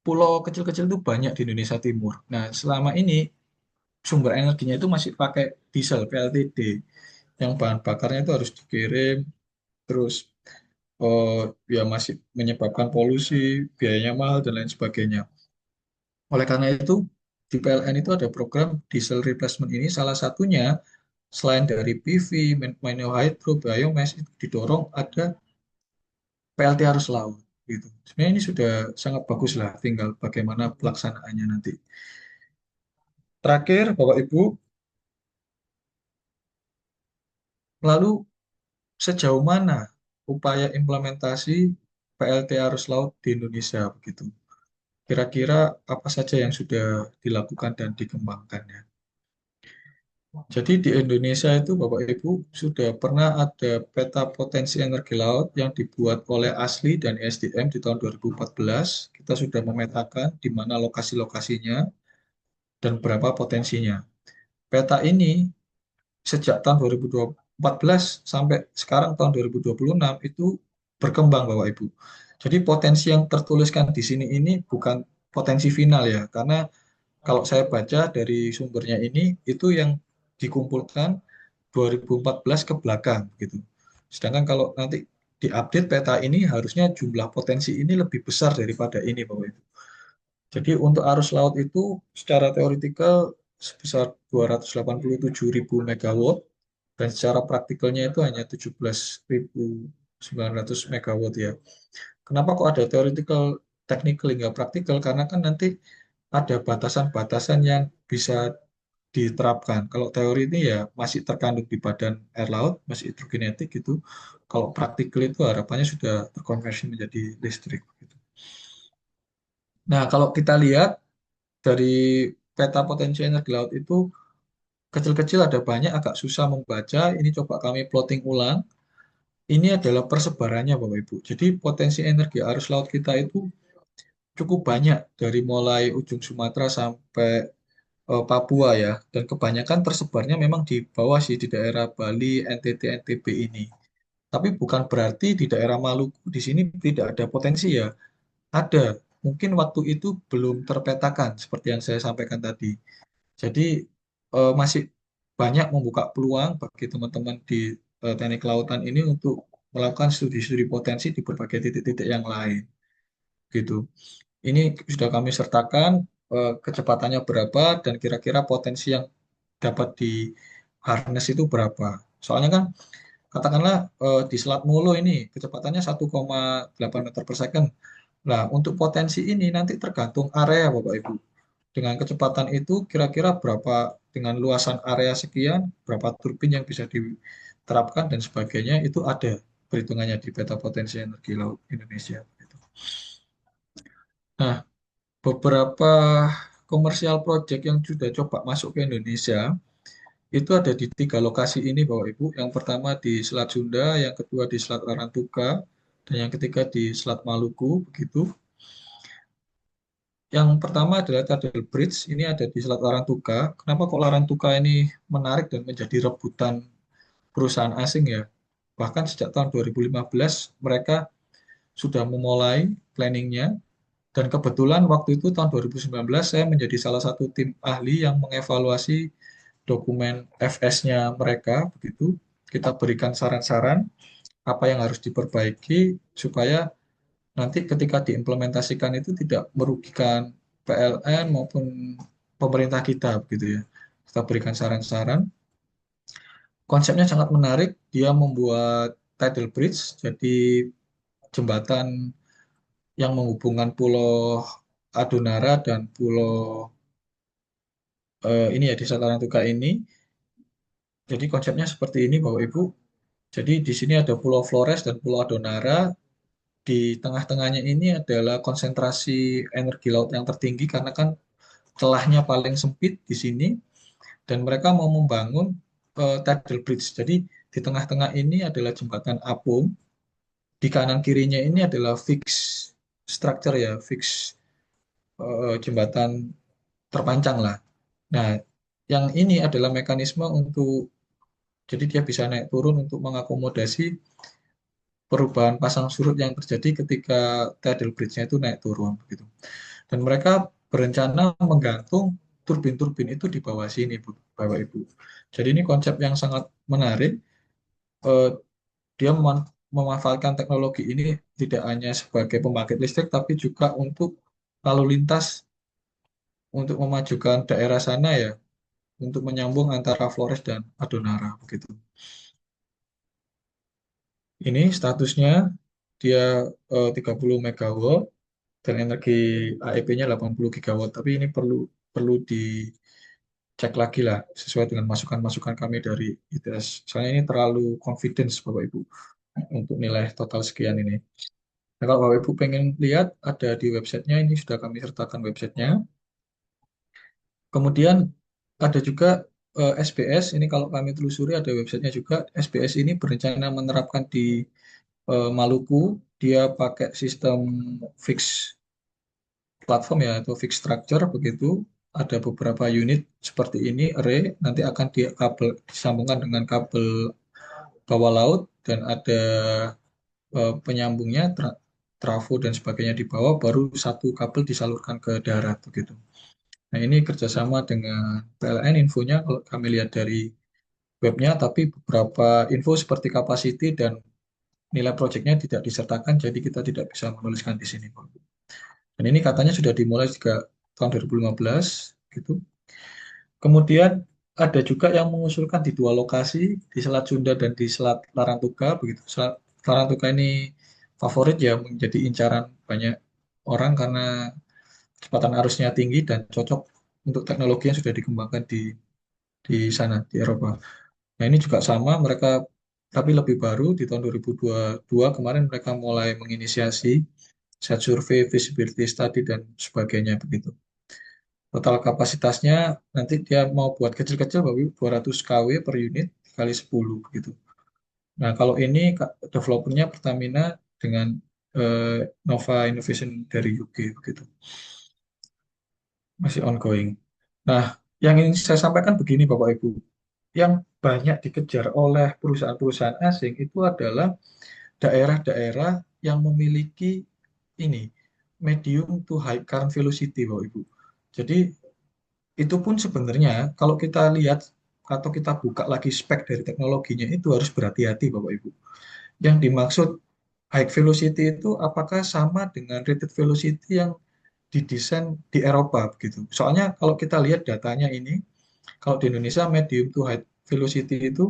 Speaker 2: pulau kecil-kecil itu banyak di Indonesia Timur. Nah, selama ini sumber energinya itu masih pakai diesel PLTD yang bahan bakarnya itu harus dikirim terus oh, ya masih menyebabkan polusi, biayanya mahal dan lain sebagainya. Oleh karena itu di PLN itu ada program diesel replacement ini salah satunya selain dari PV, manual hydro, biomass itu didorong ada PLT arus laut gitu. Sebenarnya ini sudah sangat bagus lah, tinggal bagaimana pelaksanaannya nanti. Terakhir, Bapak Ibu, lalu sejauh mana upaya implementasi PLT arus laut di Indonesia begitu? Kira-kira apa saja yang sudah dilakukan dan dikembangkannya? Jadi di Indonesia itu Bapak Ibu sudah pernah ada peta potensi energi laut yang dibuat oleh ASLI dan ISDM di tahun 2014. Kita sudah memetakan di mana lokasi-lokasinya dan berapa potensinya. Peta ini sejak tahun 2014 sampai sekarang tahun 2026 itu berkembang Bapak Ibu. Jadi potensi yang tertuliskan di sini ini bukan potensi final ya, karena kalau saya baca dari sumbernya ini itu yang dikumpulkan 2014 ke belakang gitu. Sedangkan kalau nanti diupdate peta ini harusnya jumlah potensi ini lebih besar daripada ini Bapak Ibu. Jadi untuk arus laut itu secara teoritikal sebesar 287.000 megawatt dan secara praktikalnya itu hanya 17.900 megawatt ya. Kenapa kok ada theoretical, technical hingga praktikal? Karena kan nanti ada batasan-batasan yang bisa diterapkan. Kalau teori ini ya masih terkandung di badan air laut, masih hidrokinetik gitu. Kalau praktikal itu harapannya sudah terkonversi menjadi listrik. Gitu. Nah, kalau kita lihat dari peta potensi energi laut itu kecil-kecil ada banyak, agak susah membaca. Ini coba kami plotting ulang. Ini adalah persebarannya Bapak Ibu. Jadi potensi energi arus laut kita itu cukup banyak dari mulai ujung Sumatera sampai Papua ya. Dan kebanyakan tersebarnya memang di bawah sih di daerah Bali, NTT, NTB ini. Tapi bukan berarti di daerah Maluku di sini tidak ada potensi ya. Ada. Mungkin waktu itu belum terpetakan seperti yang saya sampaikan tadi. Jadi masih banyak membuka peluang bagi teman-teman di teknik kelautan ini untuk melakukan studi-studi potensi di berbagai titik-titik yang lain. Gitu. Ini sudah kami sertakan kecepatannya berapa dan kira-kira potensi yang dapat di harness itu berapa. Soalnya kan katakanlah di Selat Mulu ini kecepatannya 1,8 meter per second. Nah, untuk potensi ini nanti tergantung area Bapak Ibu. Dengan kecepatan itu kira-kira berapa dengan luasan area sekian, berapa turbin yang bisa diterapkan dan sebagainya itu ada perhitungannya di peta potensi energi laut Indonesia. Nah, beberapa komersial project yang sudah coba masuk ke Indonesia itu ada di 3 lokasi ini Bapak Ibu. Yang pertama di Selat Sunda, yang kedua di Selat Larantuka, dan yang ketiga di Selat Maluku begitu. Yang pertama adalah Tidal Bridge, ini ada di Selat Larantuka. Kenapa kok Larantuka ini menarik dan menjadi rebutan perusahaan asing ya? Bahkan sejak tahun 2015 mereka sudah memulai planningnya Dan kebetulan waktu itu tahun 2019 saya menjadi salah satu tim ahli yang mengevaluasi dokumen FS-nya mereka begitu. Kita berikan saran-saran apa yang harus diperbaiki supaya nanti ketika diimplementasikan itu tidak merugikan PLN maupun pemerintah kita begitu ya. Kita berikan saran-saran. Konsepnya sangat menarik. Dia membuat tidal bridge, jadi jembatan yang menghubungkan Pulau Adonara dan Pulau ini ya Desa Tarantuka ini. Jadi konsepnya seperti ini Bapak Ibu. Jadi di sini ada Pulau Flores dan Pulau Adonara. Di tengah-tengahnya ini adalah konsentrasi energi laut yang tertinggi karena kan celahnya paling sempit di sini dan mereka mau membangun tidal bridge. Jadi di tengah-tengah ini adalah jembatan apung, di kanan kirinya ini adalah fixed structure ya, fixed jembatan terpancang lah. Nah, yang ini adalah mekanisme untuk jadi dia bisa naik turun untuk mengakomodasi perubahan pasang surut yang terjadi ketika tidal bridge-nya itu naik turun begitu. Dan mereka berencana menggantung turbin-turbin itu di bawah sini, Bapak Ibu. Jadi ini konsep yang sangat menarik. Eh, Dia memanfaatkan teknologi ini tidak hanya sebagai pembangkit listrik, tapi juga untuk lalu lintas, untuk memajukan daerah sana ya, untuk menyambung antara Flores dan Adonara begitu. Ini statusnya dia 30 megawatt dan energi AEP-nya 80 gigawatt. Tapi ini perlu perlu dicek lagi lah sesuai dengan masukan-masukan kami dari ITS. Soalnya ini terlalu confidence Bapak Ibu untuk nilai total sekian ini. Nah, kalau Bapak Ibu pengen lihat ada di websitenya, ini sudah kami sertakan websitenya. Kemudian ada juga SBS, ini kalau kami telusuri ada websitenya juga. SBS ini berencana menerapkan di Maluku, dia pakai sistem fixed platform ya atau fixed structure begitu. Ada beberapa unit seperti ini array nanti akan disambungkan dengan kabel bawah laut dan ada penyambungnya trafo dan sebagainya di bawah baru satu kabel disalurkan ke darat begitu. Nah ini kerjasama dengan PLN infonya kalau kami lihat dari webnya tapi beberapa info seperti capacity dan nilai proyeknya tidak disertakan jadi kita tidak bisa menuliskan di sini. Dan ini katanya sudah dimulai juga tahun 2015 gitu. Kemudian ada juga yang mengusulkan di dua lokasi di Selat Sunda dan di Selat Larantuka begitu. Selat Larantuka ini favorit ya menjadi incaran banyak orang karena kecepatan arusnya tinggi dan cocok untuk teknologi yang sudah dikembangkan di sana di Eropa. Nah ini juga sama mereka tapi lebih baru di tahun 2022 kemarin mereka mulai menginisiasi set survei, feasibility study dan sebagainya begitu. Total kapasitasnya nanti dia mau buat kecil-kecil 200 kW per unit kali 10 begitu. Nah, kalau ini developernya Pertamina dengan Nova Innovation dari UK begitu. Masih ongoing. Nah, yang ingin saya sampaikan begini Bapak Ibu. Yang banyak dikejar oleh perusahaan-perusahaan asing itu adalah daerah-daerah yang memiliki ini medium to high current velocity Bapak Ibu. Jadi itu pun sebenarnya kalau kita lihat atau kita buka lagi spek dari teknologinya itu harus berhati-hati Bapak Ibu. Yang dimaksud high velocity itu apakah sama dengan rated velocity yang didesain di Eropa begitu. Soalnya kalau kita lihat datanya ini, kalau di Indonesia medium to high velocity itu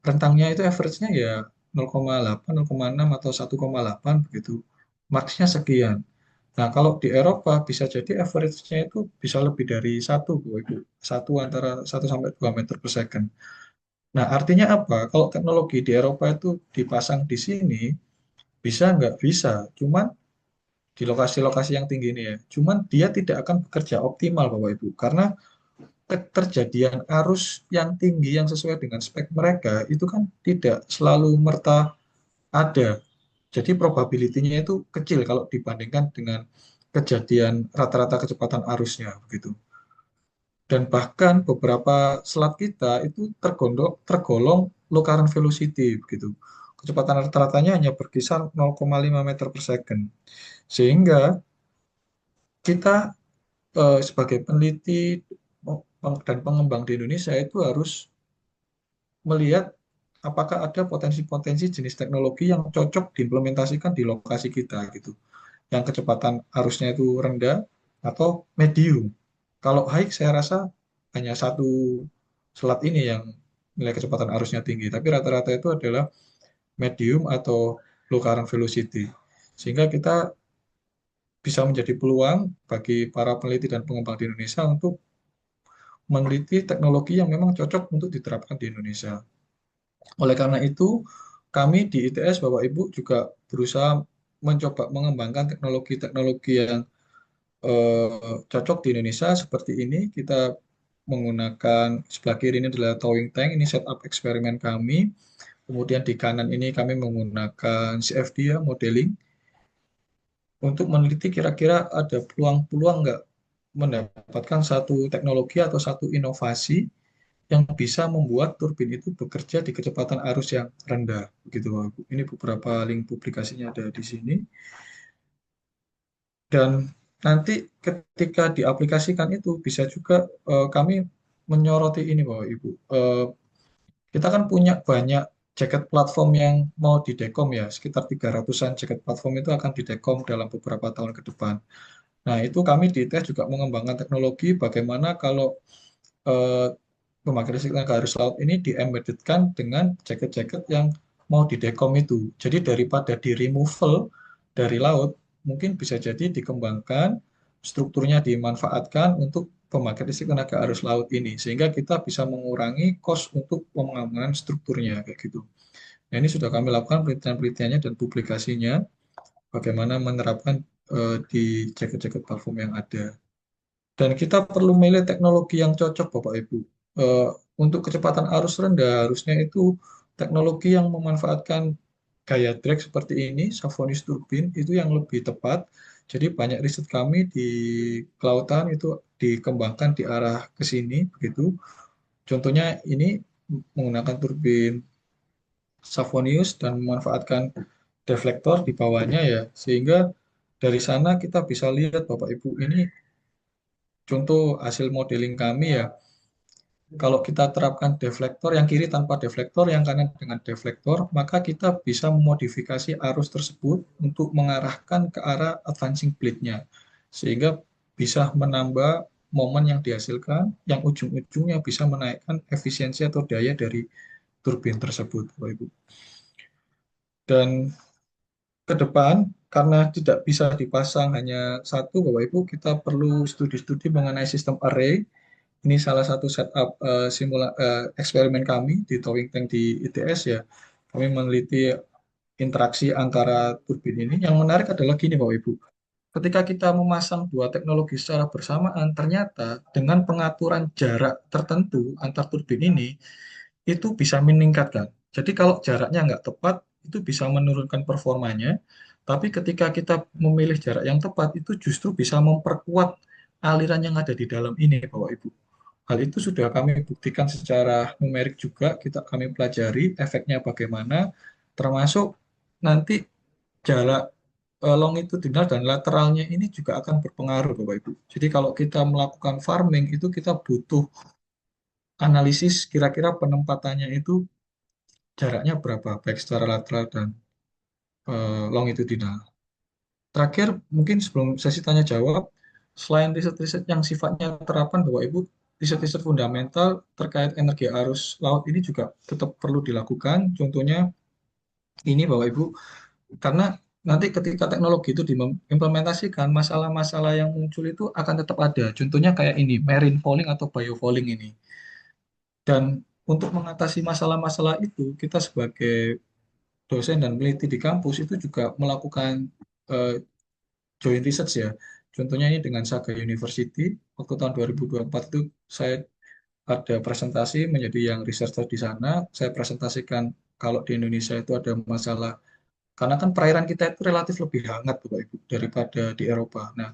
Speaker 2: rentangnya itu average-nya ya 0,8, 0,6 atau 1,8 begitu. Max-nya sekian. Nah, kalau di Eropa bisa jadi average-nya itu bisa lebih dari 1, Bu, Ibu. Antara 1 sampai 2 meter per second. Nah, artinya apa? Kalau teknologi di Eropa itu dipasang di sini, bisa nggak? Bisa. Cuman di lokasi-lokasi yang tinggi ini ya. Cuman dia tidak akan bekerja optimal, Bapak Ibu. Karena keterjadian arus yang tinggi yang sesuai dengan spek mereka itu kan tidak selalu merta ada. Jadi probability-nya itu kecil kalau dibandingkan dengan kejadian rata-rata kecepatan arusnya begitu. Dan bahkan beberapa selat kita itu tergolong low current velocity begitu. Kecepatan rata-ratanya hanya berkisar 0,5 meter per second. Sehingga kita sebagai peneliti dan pengembang di Indonesia itu harus melihat apakah ada potensi-potensi jenis teknologi yang cocok diimplementasikan di lokasi kita gitu. Yang kecepatan arusnya itu rendah atau medium. Kalau high saya rasa hanya satu selat ini yang nilai kecepatan arusnya tinggi, tapi rata-rata itu adalah medium atau low current velocity. Sehingga kita bisa menjadi peluang bagi para peneliti dan pengembang di Indonesia untuk meneliti teknologi yang memang cocok untuk diterapkan di Indonesia. Oleh karena itu, kami di ITS, Bapak Ibu, juga berusaha mencoba mengembangkan teknologi-teknologi yang cocok di Indonesia seperti ini. Kita menggunakan sebelah kiri ini adalah towing tank, ini setup eksperimen kami. Kemudian di kanan ini kami menggunakan CFD ya, modeling, untuk meneliti kira-kira ada peluang-peluang nggak mendapatkan satu teknologi atau satu inovasi yang bisa membuat turbin itu bekerja di kecepatan arus yang rendah. Begitu, Bapak Ibu. Ini beberapa link publikasinya ada di sini. Dan nanti ketika diaplikasikan itu bisa juga kami menyoroti ini, Bapak Ibu. Kita kan punya banyak jaket platform yang mau didekom ya, sekitar 300-an jaket platform itu akan didekom dalam beberapa tahun ke depan. Nah, itu kami di ITS juga mengembangkan teknologi bagaimana kalau eh, pembangkit listrik tenaga arus laut ini di-embeddedkan dengan jaket-jaket yang mau didekom itu. Jadi daripada di removal dari laut, mungkin bisa jadi dikembangkan, strukturnya dimanfaatkan untuk pembangkit listrik tenaga arus laut ini, sehingga kita bisa mengurangi cost untuk pengembangan strukturnya kayak gitu. Nah, ini sudah kami lakukan penelitian-penelitiannya dan publikasinya, bagaimana menerapkan di jaket-jaket platform yang ada. Dan kita perlu milih teknologi yang cocok, Bapak Ibu. Eh, untuk kecepatan arus rendah, harusnya itu teknologi yang memanfaatkan gaya drag seperti ini, Savonius turbin, itu yang lebih tepat. Jadi banyak riset kami di kelautan itu dikembangkan di arah ke sini, begitu. Contohnya ini menggunakan turbin Savonius dan memanfaatkan deflektor di bawahnya ya, sehingga dari sana kita bisa lihat Bapak Ibu ini contoh hasil modeling kami ya. Kalau kita terapkan deflektor yang kiri tanpa deflektor, yang kanan dengan deflektor, maka kita bisa memodifikasi arus tersebut untuk mengarahkan ke arah advancing blade-nya. Sehingga bisa menambah momen yang dihasilkan, yang ujung-ujungnya bisa menaikkan efisiensi atau daya dari turbin tersebut, Bapak Ibu. Dan ke depan, karena tidak bisa dipasang hanya satu, Bapak Ibu, kita perlu studi-studi mengenai sistem array. Ini salah satu setup eksperimen kami di towing tank di ITS ya. Kami meneliti interaksi antara turbin ini. Yang menarik adalah gini Bapak Ibu. Ketika kita memasang dua teknologi secara bersamaan, ternyata dengan pengaturan jarak tertentu antar turbin ini, itu bisa meningkatkan. Jadi kalau jaraknya nggak tepat, itu bisa menurunkan performanya. Tapi ketika kita memilih jarak yang tepat, itu justru bisa memperkuat aliran yang ada di dalam ini, Bapak Ibu. Hal itu sudah kami buktikan secara numerik juga, kami pelajari efeknya bagaimana, termasuk nanti jarak longitudinal dan lateralnya ini juga akan berpengaruh, Bapak Ibu. Jadi kalau kita melakukan farming, itu kita butuh analisis kira-kira penempatannya itu jaraknya berapa, baik secara lateral dan longitudinal. Terakhir, mungkin sebelum sesi tanya jawab, selain riset-riset yang sifatnya terapan, Bapak Ibu, riset-riset fundamental terkait energi arus laut ini juga tetap perlu dilakukan. Contohnya ini, Bapak Ibu, karena nanti ketika teknologi itu diimplementasikan, masalah-masalah yang muncul itu akan tetap ada. Contohnya kayak ini, marine fouling atau biofouling ini. Dan untuk mengatasi masalah-masalah itu, kita sebagai dosen dan peneliti di kampus itu juga melakukan eh, joint research ya. Contohnya ini dengan Saga University, waktu tahun 2024 itu saya ada presentasi menjadi yang researcher di sana. Saya presentasikan kalau di Indonesia itu ada masalah, karena kan perairan kita itu relatif lebih hangat Bapak Ibu daripada di Eropa. Nah,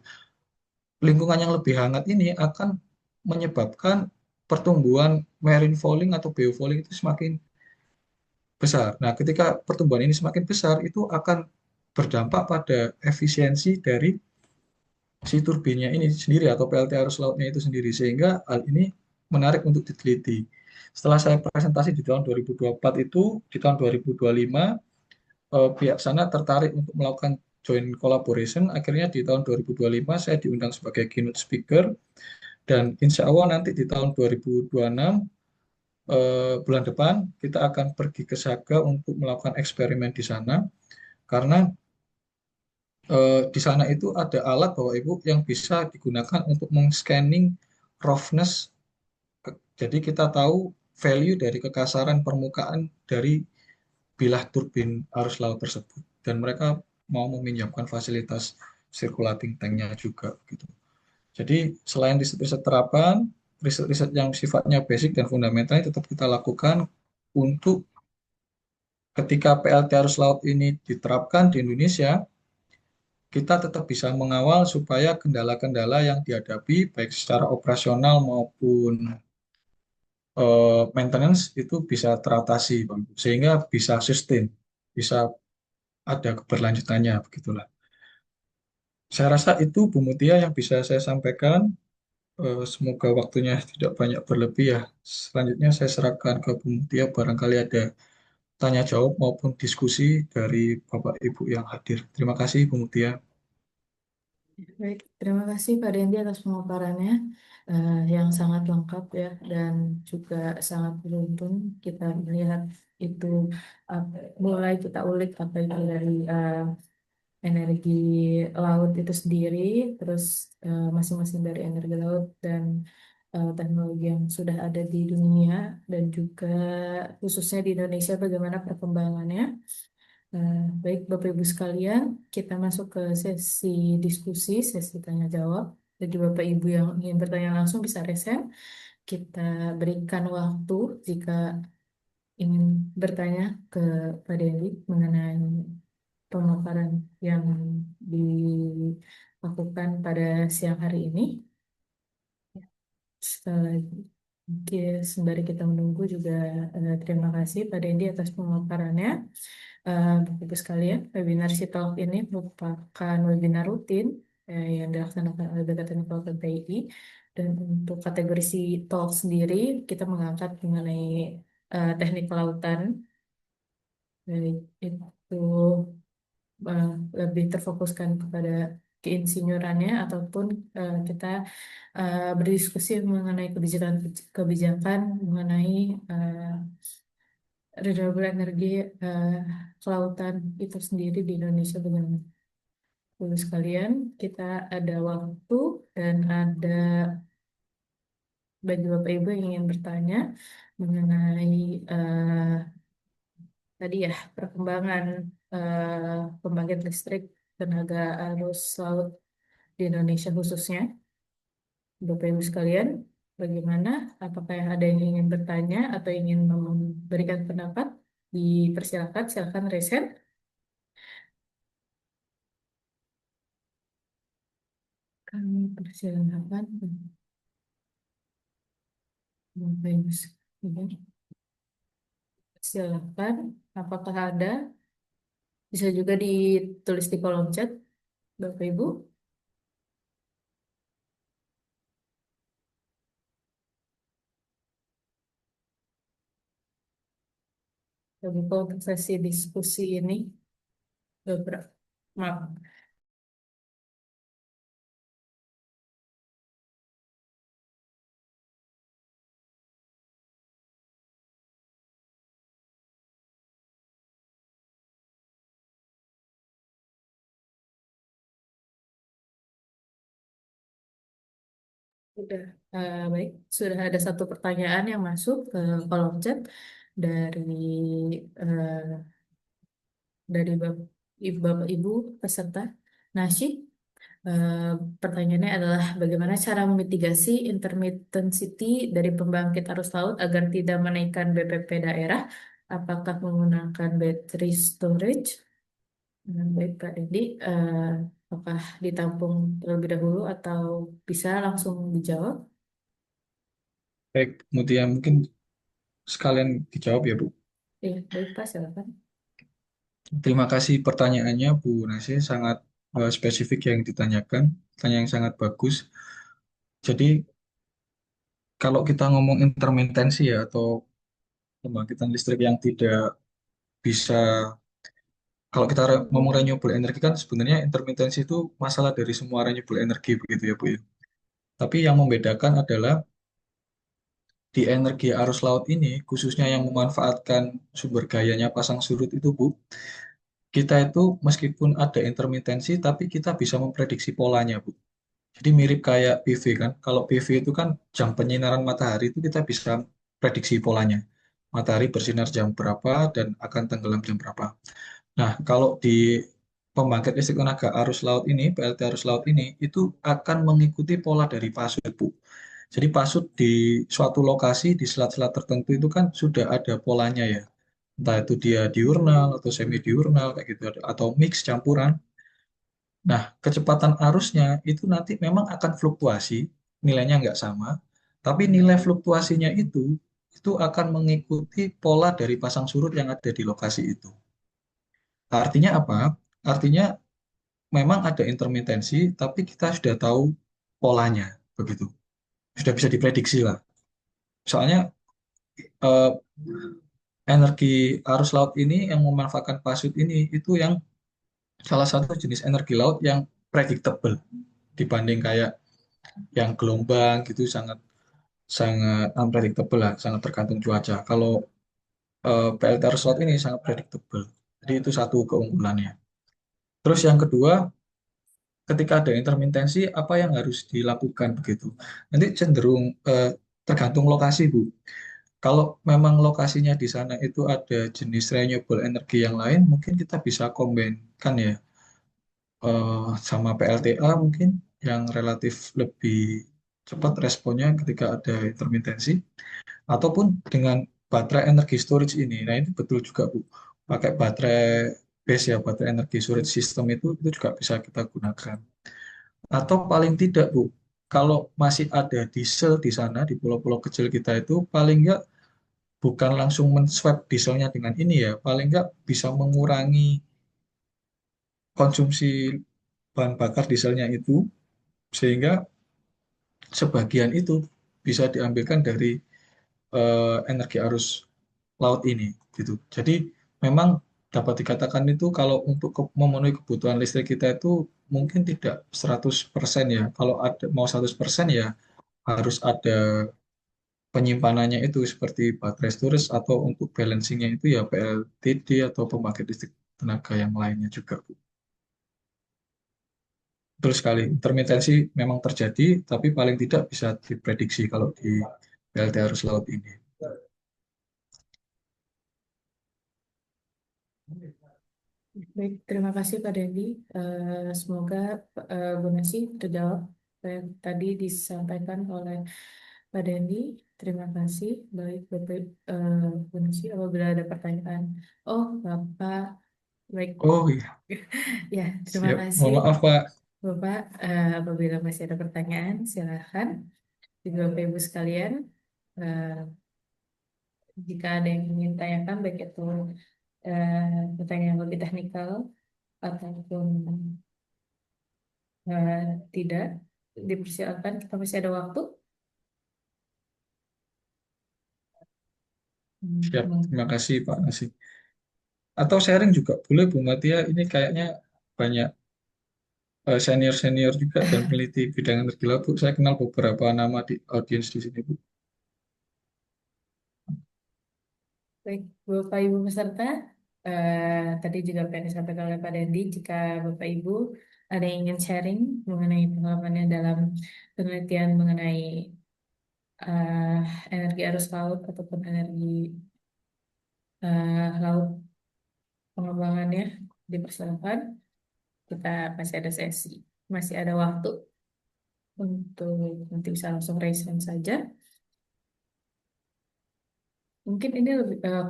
Speaker 2: lingkungan yang lebih hangat ini akan menyebabkan pertumbuhan marine fouling atau biofouling itu semakin besar. Nah, ketika pertumbuhan ini semakin besar, itu akan berdampak pada efisiensi dari si turbinnya ini sendiri atau PLT arus lautnya itu sendiri, sehingga hal ini menarik untuk diteliti. Setelah saya presentasi di tahun 2024 itu, di tahun 2025 pihak sana tertarik untuk melakukan joint collaboration. Akhirnya di tahun 2025 saya diundang sebagai keynote speaker, dan insya Allah nanti di tahun 2026 bulan depan kita akan pergi ke Saga untuk melakukan eksperimen di sana, karena di sana itu ada alat Bapak Ibu yang bisa digunakan untuk meng-scanning roughness. Jadi kita tahu value dari kekasaran permukaan dari bilah turbin arus laut tersebut. Dan mereka mau meminjamkan fasilitas circulating tanknya juga gitu. Jadi selain riset-riset terapan, riset-riset yang sifatnya basic dan fundamental tetap kita lakukan untuk ketika PLT arus laut ini diterapkan di Indonesia, kita tetap bisa mengawal supaya kendala-kendala yang dihadapi baik secara operasional maupun maintenance itu bisa teratasi, Bang. Sehingga bisa sustain, bisa ada keberlanjutannya, begitulah. Saya rasa itu Bu Mutia yang bisa saya sampaikan. Semoga waktunya tidak banyak berlebih ya. Selanjutnya saya serahkan ke Bu Mutia, barangkali ada tanya jawab maupun diskusi dari Bapak Ibu yang hadir. Terima kasih Bu Mutia.
Speaker 3: Baik, terima kasih Pak Dendi atas pemaparannya yang sangat lengkap ya, dan juga sangat beruntun kita melihat itu, uh, mulai kita ulik apa itu dari energi laut itu sendiri, terus masing-masing dari energi laut dan teknologi yang sudah ada di dunia, dan juga khususnya di Indonesia bagaimana perkembangannya. Baik Bapak Ibu sekalian, kita masuk ke sesi diskusi, sesi tanya jawab. Jadi Bapak Ibu yang ingin bertanya langsung bisa resen. Kita berikan waktu jika ingin bertanya ke Pak Dendi mengenai pemaparan yang dilakukan pada siang hari ini. Sekali lagi, oke, sembari kita menunggu juga terima kasih Pak Dendi atas pemaparannya. Bapak Ibu sekalian, webinar Sitalk ini merupakan webinar rutin yang dilaksanakan oleh BK Teknik Laut dan TNI. Dan untuk kategori Sitalk sendiri, kita mengangkat mengenai teknik kelautan, baik itu uh, lebih terfokuskan kepada keinsinyurannya, ataupun kita berdiskusi mengenai kebijakan mengenai renewable energy uh, kelautan itu sendiri di Indonesia bagaimana. Lalu sekalian, kita ada waktu dan ada bagi Bapak Ibu yang ingin bertanya mengenai tadi ya perkembangan pembangkit listrik tenaga arus laut di Indonesia khususnya. Bapak Ibu sekalian, bagaimana? Apakah ada yang ingin bertanya atau ingin memberikan pendapat? Dipersilakan, silakan resen. Kami persilakan Bapak Ibu sekalian. Silakan, apakah ada? Bisa juga ditulis di kolom chat, Bapak Ibu. Terbuka untuk sesi diskusi ini beberapa. Maaf. Sudah, baik. Sudah ada satu pertanyaan yang masuk ke kolom chat dari eh, Bapak Ibu peserta. Nasyid, eh, pertanyaannya adalah bagaimana cara memitigasi intermittency dari pembangkit arus laut agar tidak menaikkan BPP daerah? Apakah menggunakan battery storage? Baik Pak Dendi, apakah ditampung terlebih dahulu atau bisa langsung dijawab?
Speaker 2: Baik, kemudian mungkin sekalian dijawab ya Bu.
Speaker 3: Iya, baik Pak, silakan.
Speaker 2: Terima kasih pertanyaannya Bu Nasi, sangat spesifik yang ditanyakan, pertanyaan yang sangat bagus. Jadi kalau kita ngomong intermitensi ya atau pembangkitan listrik yang tidak bisa, kalau kita ngomong renewable energy kan sebenarnya intermitensi itu masalah dari semua renewable energy begitu ya Bu ya. Tapi yang membedakan adalah di energi arus laut ini, khususnya yang memanfaatkan sumber gayanya pasang surut itu Bu, kita itu meskipun ada intermitensi, tapi kita bisa memprediksi polanya Bu. Jadi mirip kayak PV kan. Kalau PV itu kan jam penyinaran matahari itu kita bisa prediksi polanya. Matahari bersinar jam berapa dan akan tenggelam jam berapa. Nah, kalau di pembangkit listrik tenaga arus laut ini, PLT arus laut ini, itu akan mengikuti pola dari pasut, Bu. Jadi pasut di suatu lokasi, di selat-selat tertentu itu kan sudah ada polanya ya. Entah itu dia diurnal atau semi diurnal, kayak gitu, atau mix campuran. Nah, kecepatan arusnya itu nanti memang akan fluktuasi, nilainya nggak sama, tapi nilai fluktuasinya itu akan mengikuti pola dari pasang surut yang ada di lokasi itu. Artinya apa? Artinya memang ada intermitensi, tapi kita sudah tahu polanya, begitu. Sudah bisa diprediksi lah. Soalnya eh, energi arus laut ini yang memanfaatkan pasut ini itu yang salah satu jenis energi laut yang predictable dibanding kayak yang gelombang gitu sangat sangat unpredictable lah, sangat tergantung cuaca. Kalau PLT arus laut ini sangat predictable. Jadi itu satu keunggulannya. Terus yang kedua, ketika ada intermitensi, apa yang harus dilakukan begitu? Nanti cenderung tergantung lokasi, Bu. Kalau memang lokasinya di sana itu ada jenis renewable energy yang lain, mungkin kita bisa kombinkan ya sama PLTA mungkin yang relatif lebih cepat responnya ketika ada intermitensi, ataupun dengan baterai energi storage ini. Nah, ini betul juga, Bu. Pakai baterai base ya, baterai energi storage system itu juga bisa kita gunakan. Atau paling tidak, Bu, kalau masih ada diesel di sana, di pulau-pulau kecil kita itu, paling nggak bukan langsung men-swap dieselnya dengan ini ya, paling nggak bisa mengurangi konsumsi bahan bakar dieselnya itu, sehingga sebagian itu bisa diambilkan dari energi arus laut ini gitu. Jadi memang dapat dikatakan itu kalau untuk memenuhi kebutuhan listrik kita itu mungkin tidak 100% ya. Kalau ada mau 100% ya harus ada penyimpanannya itu seperti baterai storage atau untuk balancingnya itu ya PLTD atau pembangkit listrik tenaga yang lainnya juga, Bu. Betul sekali, intermitensi memang terjadi, tapi paling tidak bisa diprediksi kalau di PLT arus laut ini.
Speaker 3: Baik, terima kasih Pak Dendi. Semoga Bu Nasi terjawab apa yang tadi disampaikan oleh Pak Dendi. Terima kasih. Baik, Bapak Bu Nasi, apabila ada pertanyaan. Oh, Bapak. Baik.
Speaker 2: Oh iya,
Speaker 3: Ya, terima
Speaker 2: siap.
Speaker 3: kasih.
Speaker 2: Mohon maaf, Pak.
Speaker 3: Bapak, apabila masih ada pertanyaan, silakan. Juga Bapak Ibu sekalian, eh, jika ada yang ingin tanyakan, baik itu pertanyaan yang lebih teknikal ataupun tidak, dipersilakan. Kita masih ada waktu.
Speaker 2: Siap,
Speaker 3: Hmm.
Speaker 2: terima kasih Pak Nasi. Atau sharing juga boleh Bu Matia, ini kayaknya banyak senior-senior juga dan peneliti bidang energi laut, Bu. Saya kenal beberapa nama di audiens di sini, Bu.
Speaker 3: Baik, Bapak Ibu peserta, tadi juga apa yang disampaikan oleh Pak Dendi, jika Bapak Ibu ada yang ingin sharing mengenai pengalamannya dalam penelitian mengenai eh, energi arus laut ataupun energi laut pengembangannya, dipersilakan. Kita masih ada sesi, masih ada waktu untuk nanti bisa langsung raise hand saja. Mungkin ini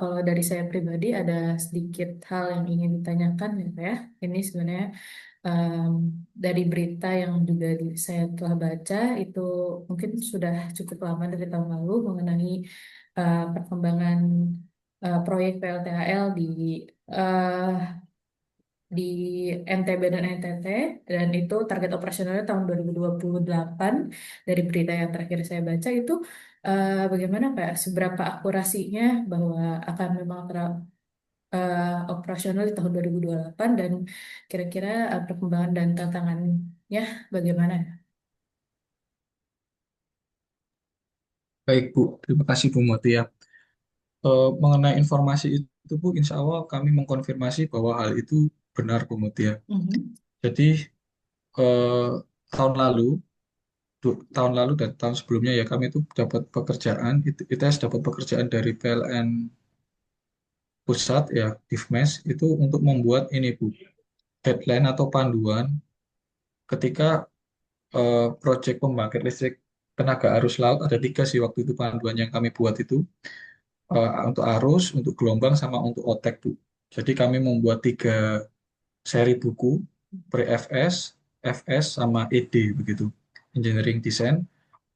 Speaker 3: kalau dari saya pribadi ada sedikit hal yang ingin ditanyakan ya Pak ya. Ini sebenarnya em, dari berita yang juga saya telah baca itu mungkin sudah cukup lama dari tahun lalu mengenai perkembangan proyek PLTHL di eh, di NTB dan NTT, dan itu target operasionalnya tahun 2028. Dari berita yang terakhir saya baca itu bagaimana Pak, seberapa akurasinya bahwa akan memang operasional di tahun 2028, dan kira-kira perkembangan dan tantangannya bagaimana?
Speaker 2: Baik Bu, terima kasih Bu Mutia. Mengenai informasi itu Bu, insya Allah kami mengkonfirmasi bahwa hal itu benar Bu Mutia.
Speaker 3: Mhm.
Speaker 2: Jadi eh, tahun lalu, tahun lalu dan tahun sebelumnya ya kami itu dapat pekerjaan, ITS dapat pekerjaan dari PLN pusat ya, Divmes itu untuk membuat ini Bu, deadline atau panduan ketika proyek pembangkit listrik tenaga arus laut ada tiga sih waktu itu panduan yang kami buat itu. Untuk arus, untuk gelombang, sama untuk otek, Bu. Jadi kami membuat tiga seri buku, pre-FS, FS, sama ED, begitu. Engineering Design,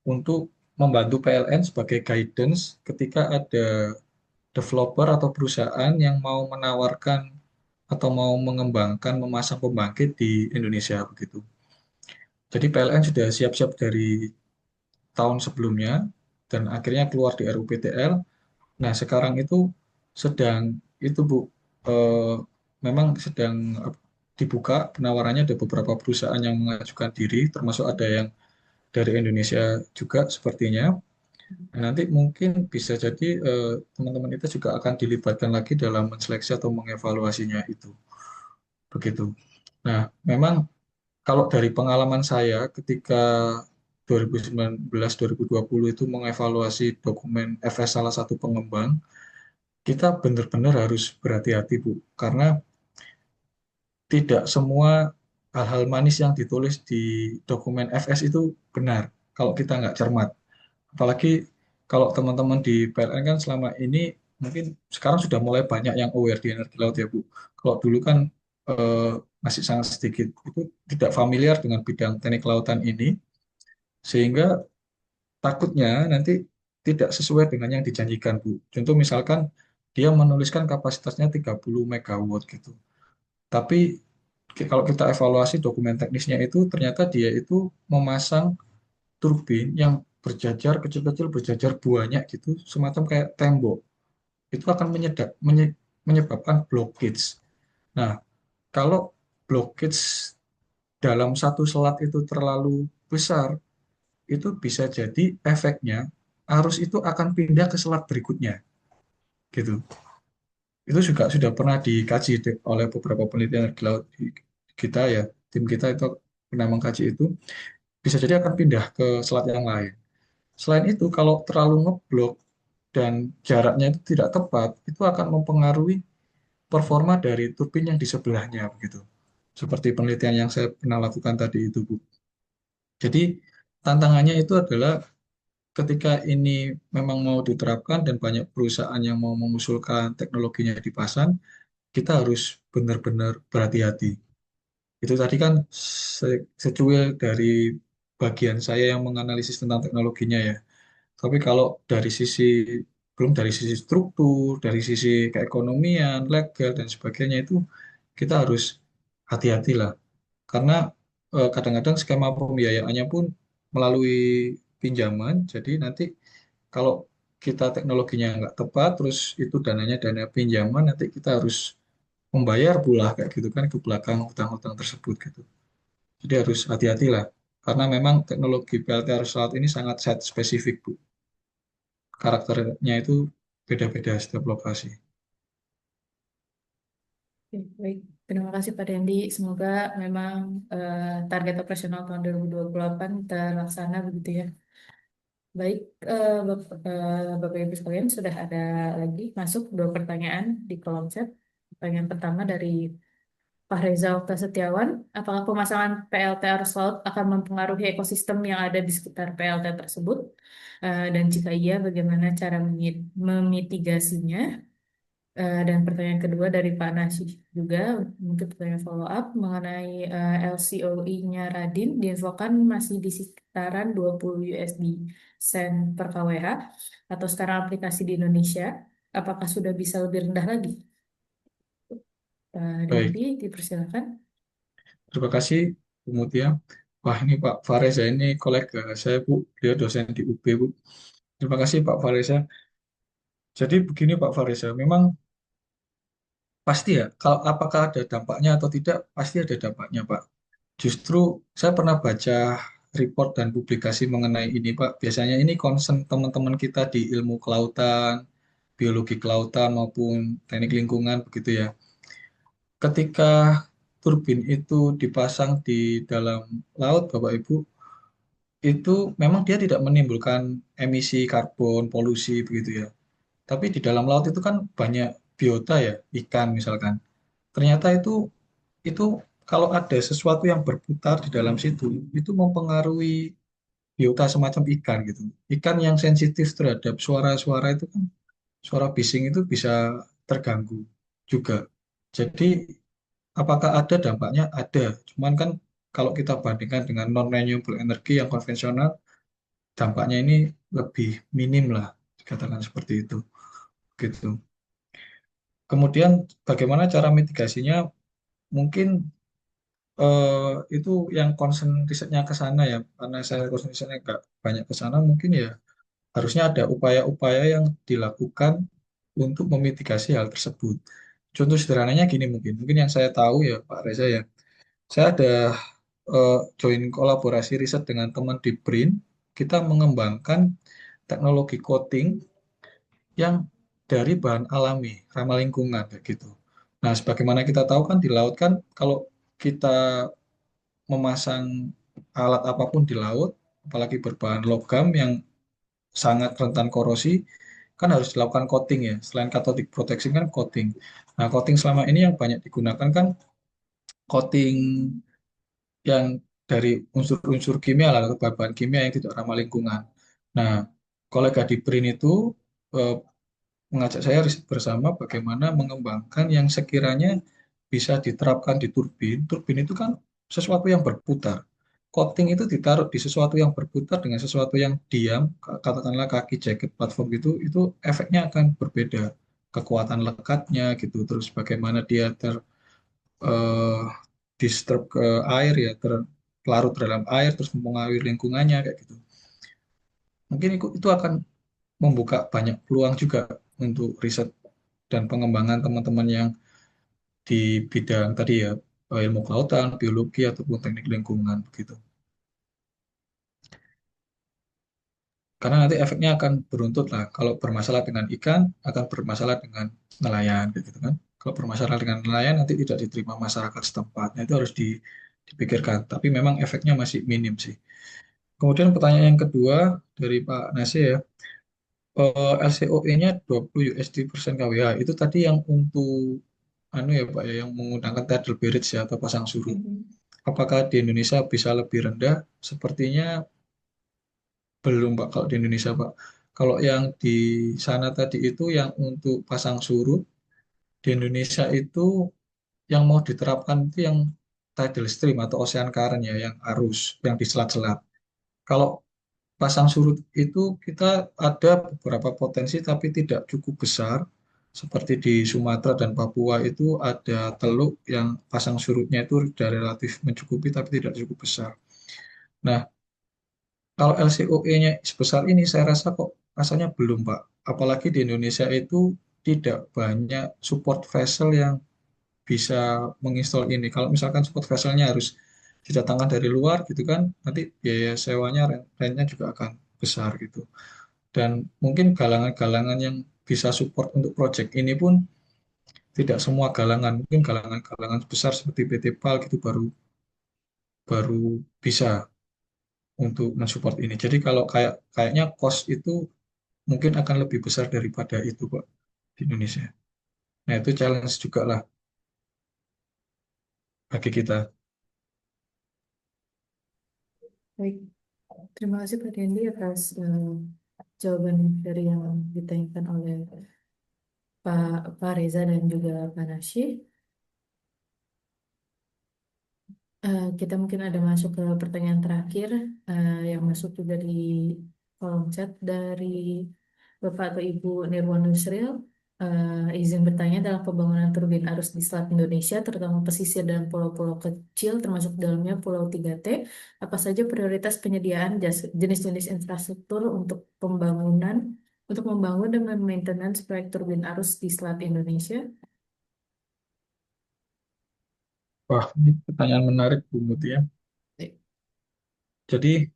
Speaker 2: untuk membantu PLN sebagai guidance ketika ada developer atau perusahaan yang mau menawarkan atau mau mengembangkan, memasang pembangkit di Indonesia, begitu. Jadi PLN sudah siap-siap dari tahun sebelumnya, dan akhirnya keluar di RUPTL. Nah, sekarang itu sedang itu Bu, eh, memang sedang dibuka penawarannya, ada beberapa perusahaan yang mengajukan diri, termasuk ada yang dari Indonesia juga sepertinya. Nah, nanti mungkin bisa jadi teman-teman itu juga akan dilibatkan lagi dalam menseleksi atau mengevaluasinya itu. Begitu. Nah, memang kalau dari pengalaman saya ketika 2019-2020 itu mengevaluasi dokumen FS salah satu pengembang, kita benar-benar harus berhati-hati, Bu, karena tidak semua hal-hal manis yang ditulis di dokumen FS itu benar kalau kita nggak cermat. Apalagi kalau teman-teman di PLN kan selama ini mungkin sekarang sudah mulai banyak yang aware di energi laut ya, Bu. Kalau dulu kan eh, masih sangat sedikit, itu tidak familiar dengan bidang teknik lautan ini, sehingga takutnya nanti tidak sesuai dengan yang dijanjikan, Bu. Contoh misalkan dia menuliskan kapasitasnya 30 megawatt gitu. Tapi kalau kita evaluasi dokumen teknisnya itu ternyata dia itu memasang turbin yang berjajar kecil-kecil, berjajar banyak gitu, semacam kayak tembok. Itu akan menyebabkan blockage. Nah, kalau blockage dalam satu selat itu terlalu besar, itu bisa jadi efeknya arus itu akan pindah ke selat berikutnya gitu. Itu juga sudah pernah dikaji oleh beberapa penelitian energi laut kita ya, tim kita itu pernah mengkaji itu, bisa jadi akan pindah ke selat yang lain. Selain itu, kalau terlalu ngeblok dan jaraknya itu tidak tepat, itu akan mempengaruhi performa dari turbin yang di sebelahnya begitu. Seperti penelitian yang saya pernah lakukan tadi itu, Bu. Jadi tantangannya itu adalah ketika ini memang mau diterapkan dan banyak perusahaan yang mau mengusulkan teknologinya dipasang, kita harus benar-benar berhati-hati. Itu tadi kan secuil dari bagian saya yang menganalisis tentang teknologinya ya. Tapi kalau dari sisi, belum dari sisi struktur, dari sisi keekonomian, legal, dan sebagainya itu kita harus hati-hati lah. Karena kadang-kadang skema pembiayaannya pun melalui pinjaman, jadi nanti kalau kita teknologinya nggak tepat, terus itu dananya dana pinjaman, nanti kita harus membayar pula kayak gitu kan ke belakang hutang-hutang tersebut gitu. Jadi harus hati-hati lah. Karena memang teknologi PLTR saat ini sangat site spesifik, Bu. Karakternya itu beda-beda setiap lokasi.
Speaker 3: Oke, baik. Terima kasih Pak Dendi. Semoga memang target operasional tahun 2028 terlaksana begitu ya. Baik, Bapak Ibu sekalian, sudah ada lagi masuk dua pertanyaan di kolom chat. Pertanyaan pertama dari Pak Reza Okta Setiawan, apakah pemasangan PLT arus laut akan mempengaruhi ekosistem yang ada di sekitar PLT tersebut? Dan jika iya, bagaimana cara memitigasinya? Dan pertanyaan kedua dari Pak Nasih juga, mungkin pertanyaan follow up mengenai LCOE-nya Radin diinfokan masih di sekitaran 20 USD sen per kWh atau sekarang aplikasi di Indonesia, apakah sudah bisa lebih rendah lagi? Pak
Speaker 2: Baik,
Speaker 3: Dendi, dipersilakan.
Speaker 2: terima kasih Bu Mutia. Wah, ini Pak Fareza ini kolega saya, Bu. Dia dosen di UB, Bu. Terima kasih Pak Fareza. Jadi begini Pak Fareza, memang pasti ya, kalau apakah ada dampaknya atau tidak, pasti ada dampaknya Pak. Justru saya pernah baca report dan publikasi mengenai ini Pak. Biasanya ini concern teman-teman kita di ilmu kelautan, biologi kelautan maupun teknik lingkungan begitu ya. Ketika turbin itu dipasang di dalam laut, Bapak Ibu, itu memang dia tidak menimbulkan emisi karbon, polusi begitu ya. Tapi di dalam laut itu kan banyak biota ya, ikan misalkan. Ternyata itu kalau ada sesuatu yang berputar di dalam situ, itu mempengaruhi biota semacam ikan gitu. Ikan yang sensitif terhadap suara-suara itu kan, suara bising itu bisa terganggu juga. Jadi apakah ada dampaknya? Ada. Cuman kan kalau kita bandingkan dengan non-renewable energy yang konvensional, dampaknya ini lebih minim lah, dikatakan seperti itu. Gitu. Kemudian bagaimana cara mitigasinya? Mungkin itu yang concern risetnya ke sana ya, karena saya concern risetnya nggak banyak ke sana, mungkin ya harusnya ada upaya-upaya yang dilakukan untuk memitigasi hal tersebut. Contoh sederhananya gini mungkin yang saya tahu ya Pak Reza ya, saya ada join kolaborasi riset dengan teman di BRIN, kita mengembangkan teknologi coating yang dari bahan alami, ramah lingkungan kayak gitu. Nah, sebagaimana kita tahu kan di laut kan kalau kita memasang alat apapun di laut, apalagi berbahan logam yang sangat rentan korosi, kan harus dilakukan coating ya. Selain cathodic protection kan coating. Nah, coating selama ini yang banyak digunakan kan coating yang dari unsur-unsur kimia lah, atau bahan-bahan kimia yang tidak ramah lingkungan. Nah, kolega di BRIN itu eh, mengajak saya riset bersama bagaimana mengembangkan yang sekiranya bisa diterapkan di turbin. Turbin itu kan sesuatu yang berputar. Coating itu ditaruh di sesuatu yang berputar dengan sesuatu yang diam, katakanlah kaki jaket platform itu efeknya akan berbeda. Kekuatan lekatnya gitu, terus bagaimana dia eh, disturb ke air ya, terlarut dalam air, terus mempengaruhi lingkungannya kayak gitu. Mungkin itu akan membuka banyak peluang juga untuk riset dan pengembangan teman-teman yang di bidang tadi ya, ilmu kelautan, biologi ataupun teknik lingkungan begitu. Karena nanti efeknya akan beruntut lah. Kalau bermasalah dengan ikan, akan bermasalah dengan nelayan gitu kan. Kalau bermasalah dengan nelayan nanti tidak diterima masyarakat setempat. Nah, itu harus dipikirkan. Tapi memang efeknya masih minim sih. Kemudian pertanyaan yang kedua dari Pak Nasir ya, LCOE-nya 20 USD persen KWH. Itu tadi yang untuk anu ya Pak ya, yang menggunakan tidal barrage ya atau pasang surut. Apakah di Indonesia bisa lebih rendah? Sepertinya belum Pak kalau di Indonesia Pak. Kalau yang di sana tadi itu yang untuk pasang surut di Indonesia itu yang mau diterapkan itu yang tidal stream atau ocean current ya, yang arus yang di selat-selat. Kalau pasang surut itu kita ada beberapa potensi tapi tidak cukup besar. Seperti di Sumatera dan Papua itu ada teluk yang pasang surutnya itu sudah relatif mencukupi tapi tidak cukup besar. Nah, kalau LCOE-nya sebesar ini saya rasa kok rasanya belum, Pak. Apalagi di Indonesia itu tidak banyak support vessel yang bisa menginstal ini. Kalau misalkan support vesselnya harus didatangkan dari luar gitu kan, nanti biaya sewanya rentnya juga akan besar gitu. Dan mungkin galangan-galangan yang bisa support untuk project ini pun tidak semua galangan, mungkin galangan-galangan besar seperti PT PAL gitu baru baru bisa untuk mensupport ini. Jadi kalau kayaknya cost itu mungkin akan lebih besar daripada itu Pak di Indonesia. Nah, itu challenge juga lah bagi kita.
Speaker 3: Baik, terima kasih Pak Dendi atas jawaban dari yang ditanyakan oleh Pak Reza dan juga Pak Nasyih. Kita mungkin ada masuk ke pertanyaan terakhir yang masuk juga di kolom chat dari Bapak atau Ibu Nirwan Nusril. izin bertanya dalam pembangunan turbin arus di Selat Indonesia, terutama pesisir dan pulau-pulau kecil, termasuk dalamnya Pulau 3T, apa saja prioritas penyediaan jenis-jenis infrastruktur untuk membangun dan maintenance proyek turbin arus di Selat Indonesia?
Speaker 2: Wah, ini pertanyaan menarik, Bu Mutia.
Speaker 3: Baik.
Speaker 2: Jadi,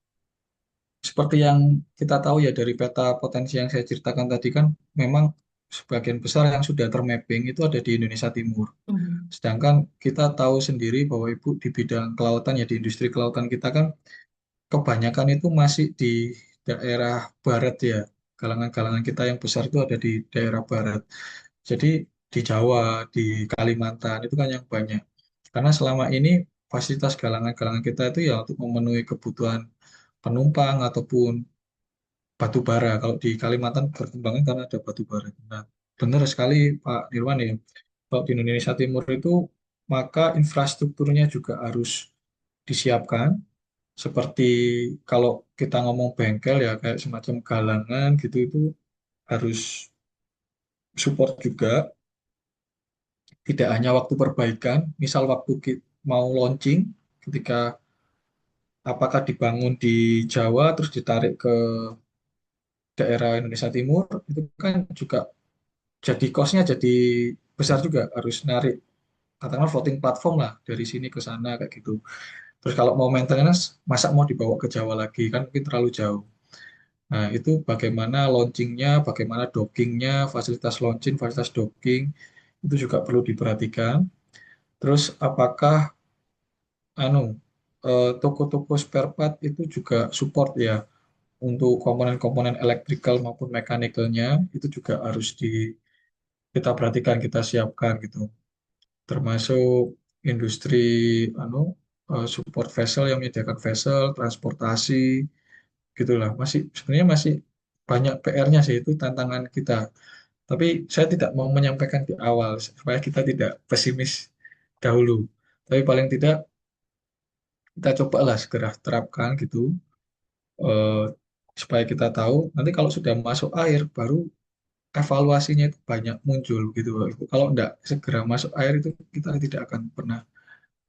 Speaker 2: seperti yang kita tahu ya dari peta potensi yang saya ceritakan tadi kan, memang sebagian besar yang sudah termapping itu ada di Indonesia Timur.
Speaker 3: Mhm.
Speaker 2: Sedangkan kita tahu sendiri bahwa Ibu di bidang kelautan ya, di industri kelautan kita kan kebanyakan itu masih di daerah barat ya. Galangan-galangan kita yang besar itu ada di daerah barat. Jadi di Jawa, di Kalimantan itu kan yang banyak. Karena selama ini fasilitas galangan-galangan kita itu ya untuk memenuhi kebutuhan penumpang ataupun batu bara. Kalau di Kalimantan perkembangan karena ada batu bara. Nah, benar sekali Pak Nirwan ya. Kalau di Indonesia Timur itu maka infrastrukturnya juga harus disiapkan. Seperti kalau kita ngomong bengkel ya kayak semacam galangan gitu itu harus support juga. Tidak hanya waktu perbaikan, misal waktu mau launching ketika apakah dibangun di Jawa terus ditarik ke daerah Indonesia Timur itu kan juga jadi cost-nya jadi besar juga harus narik katakanlah floating platform lah dari sini ke sana kayak gitu. Terus kalau mau maintenance masa mau dibawa ke Jawa lagi kan mungkin terlalu jauh. Nah, itu bagaimana launchingnya, bagaimana dockingnya, fasilitas launching, fasilitas docking itu juga perlu diperhatikan. Terus apakah anu toko-toko spare part itu juga support ya untuk komponen-komponen elektrikal maupun mekanikalnya itu juga harus kita perhatikan, kita siapkan gitu. Termasuk industri anu support vessel yang menyediakan vessel, transportasi gitulah. Sebenarnya masih banyak PR-nya sih itu tantangan kita. Tapi saya tidak mau menyampaikan di awal supaya kita tidak pesimis dahulu. Tapi paling tidak kita cobalah segera terapkan gitu eh, supaya kita tahu nanti kalau sudah masuk air baru evaluasinya itu banyak muncul gitu. Kalau tidak segera masuk air itu kita tidak akan pernah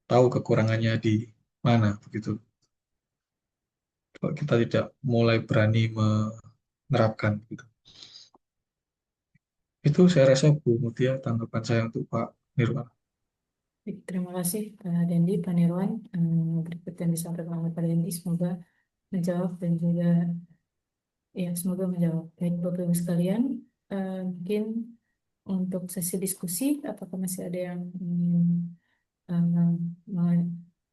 Speaker 2: tahu kekurangannya di mana begitu. Kalau kita tidak mulai berani menerapkan gitu. Itu saya rasa Bu Mutia tanggapan saya untuk Pak Nirwan.
Speaker 3: Baik, terima kasih Pak Dendi, Pak Nirwan. Berikut yang disampaikan oleh Pak Dendi semoga menjawab dan juga ya semoga menjawab. Baik Bapak Ibu sekalian, mungkin untuk sesi diskusi, apakah masih ada yang ingin eh,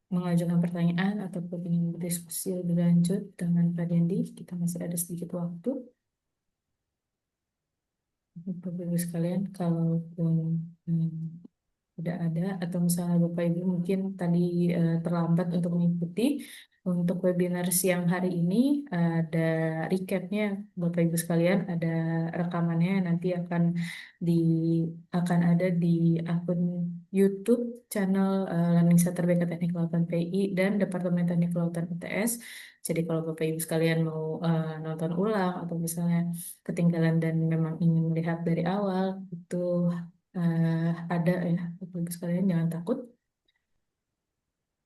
Speaker 3: mengajukan pertanyaan ataupun ingin berdiskusi lebih lanjut dengan Pak Dendi? Kita masih ada sedikit waktu. Bapak Ibu sekalian, kalaupun tidak ada atau misalnya Bapak Ibu mungkin tadi terlambat untuk mengikuti untuk webinar siang hari ini ada recapnya Bapak Ibu sekalian, ada rekamannya nanti di akan ada di akun YouTube channel Learning Center BK Teknik Kelautan PI dan Departemen Teknik Kelautan ITS. Jadi kalau Bapak Ibu sekalian mau nonton ulang atau misalnya ketinggalan dan memang ingin melihat dari awal itu ada ya, Bapak Ibu sekalian jangan takut.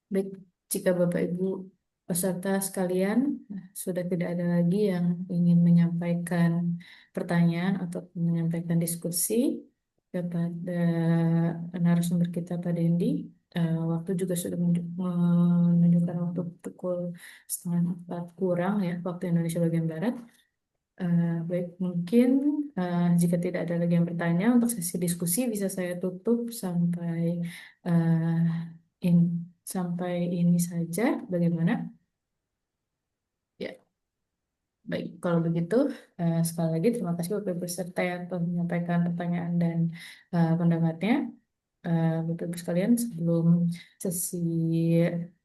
Speaker 3: Baik, jika Bapak Ibu peserta sekalian sudah tidak ada lagi yang ingin menyampaikan pertanyaan atau menyampaikan diskusi kepada narasumber kita Pak Dendi, waktu juga sudah menunjukkan waktu pukul 3:30 kurang ya, waktu Indonesia bagian Barat. Baik, mungkin jika tidak ada lagi yang bertanya untuk sesi diskusi bisa saya tutup uh, sampai ini saja. Bagaimana? Ya, baik. Kalau begitu, sekali lagi terima kasih Bapak Ibu peserta yang telah menyampaikan pertanyaan dan pendapatnya. Bapak Ibu sekalian, sebelum sesi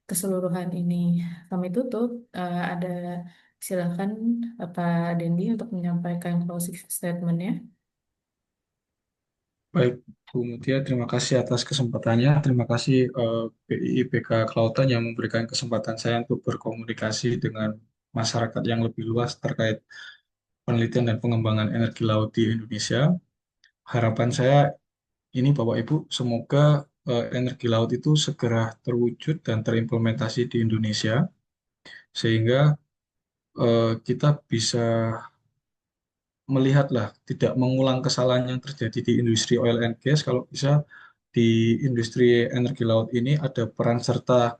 Speaker 3: keseluruhan ini kami tutup, ada silakan Pak Dendi untuk menyampaikan closing statement-nya.
Speaker 2: Baik, Bu Mutia, terima kasih atas kesempatannya. Terima kasih BIIPK Kelautan yang memberikan kesempatan saya untuk berkomunikasi dengan masyarakat yang lebih luas terkait penelitian dan pengembangan energi laut di Indonesia. harapan saya ini Bapak Ibu, semoga energi laut itu segera terwujud dan terimplementasi di Indonesia, sehingga kita bisa melihatlah tidak mengulang kesalahan yang terjadi di industri oil and gas. Kalau bisa di industri energi laut ini ada peran serta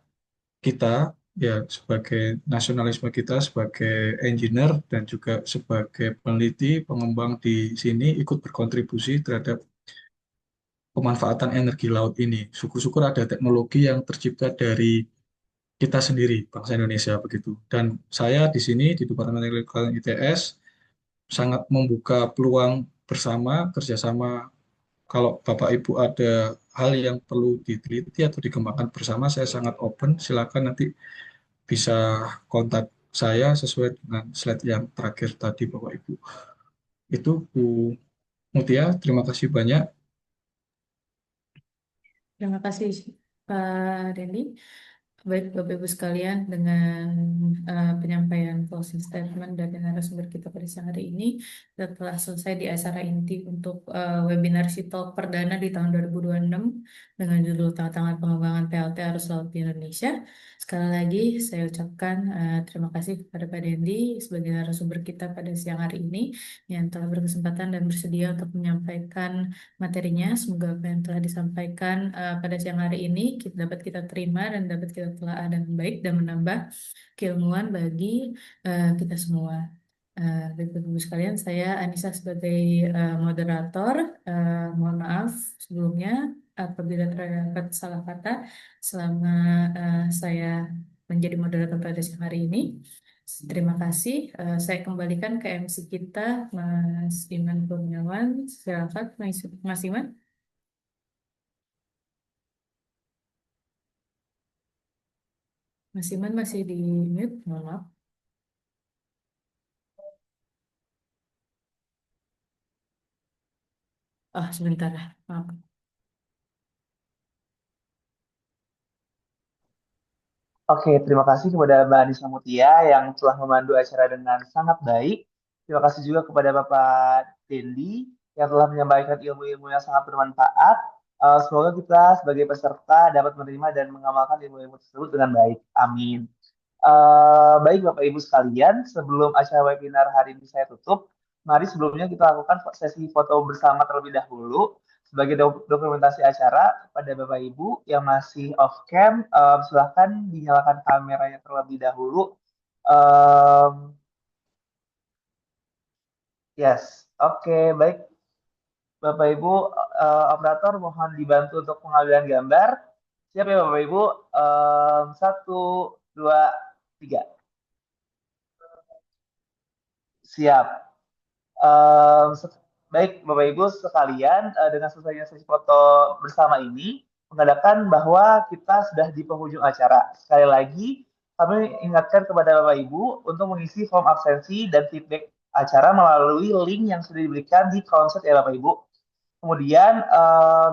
Speaker 2: kita ya sebagai nasionalisme kita sebagai engineer dan juga sebagai peneliti pengembang di sini ikut berkontribusi terhadap pemanfaatan energi laut ini. Syukur-syukur ada teknologi yang tercipta dari kita sendiri, bangsa Indonesia begitu. Dan saya di sini di Departemen Teknik Kelautan ITS sangat membuka peluang bersama kerjasama. Kalau Bapak Ibu ada hal yang perlu diteliti atau dikembangkan bersama, saya sangat open. Silakan nanti bisa kontak saya sesuai dengan slide yang terakhir tadi Bapak Ibu. Itu Bu Mutia, terima kasih banyak.
Speaker 3: Terima kasih Pak Dendi. Baik Bapak Ibu sekalian, dengan penyampaian closing statement dari narasumber kita pada siang hari ini, kita telah selesai di acara inti untuk webinar Sitalk perdana di tahun 2026 dengan judul Tantangan Pengembangan PLT Arus Laut di Indonesia. Sekali lagi saya ucapkan terima kasih kepada Pak Dendi sebagai narasumber kita pada siang hari ini yang telah berkesempatan dan bersedia untuk menyampaikan materinya. Semoga apa yang telah disampaikan pada siang hari ini dapat kita terima dan dapat kita telaah dengan baik dan menambah keilmuan bagi kita semua. Bapak Ibu sekalian, saya Anissa sebagai moderator. Mohon maaf sebelumnya apabila terdapat salah kata selama saya menjadi moderator pada siang hari ini. Terima kasih. Saya kembalikan ke MC kita, Mas Iman Kurniawan. Silakan, Mas Iman. Mas Iman masih di mute, mohon maaf. Oh, sebentar, maaf.
Speaker 1: Oke, terima kasih kepada Mbak Anissa Mutia yang telah memandu acara dengan sangat baik. Terima kasih juga kepada Bapak Dendi yang telah menyampaikan ilmu-ilmu yang sangat bermanfaat. Semoga kita sebagai peserta dapat menerima dan mengamalkan ilmu-ilmu tersebut dengan baik. Amin. Baik Bapak Ibu sekalian, sebelum acara webinar hari ini saya tutup, mari sebelumnya kita lakukan sesi foto bersama terlebih dahulu sebagai dokumentasi acara pada Bapak Ibu yang masih off cam. Silahkan dinyalakan kameranya terlebih dahulu. Yes, oke, baik Bapak Ibu operator mohon dibantu untuk pengambilan gambar. Siap ya Bapak Ibu? 1, 2, 3. Siap. Um, Baik, Bapak Ibu sekalian, dengan selesainya sesi foto bersama ini, mengadakan bahwa kita sudah di penghujung acara. Sekali lagi, kami ingatkan kepada Bapak Ibu untuk mengisi form absensi dan feedback acara melalui link yang sudah diberikan di kolom chat ya Bapak Ibu. Kemudian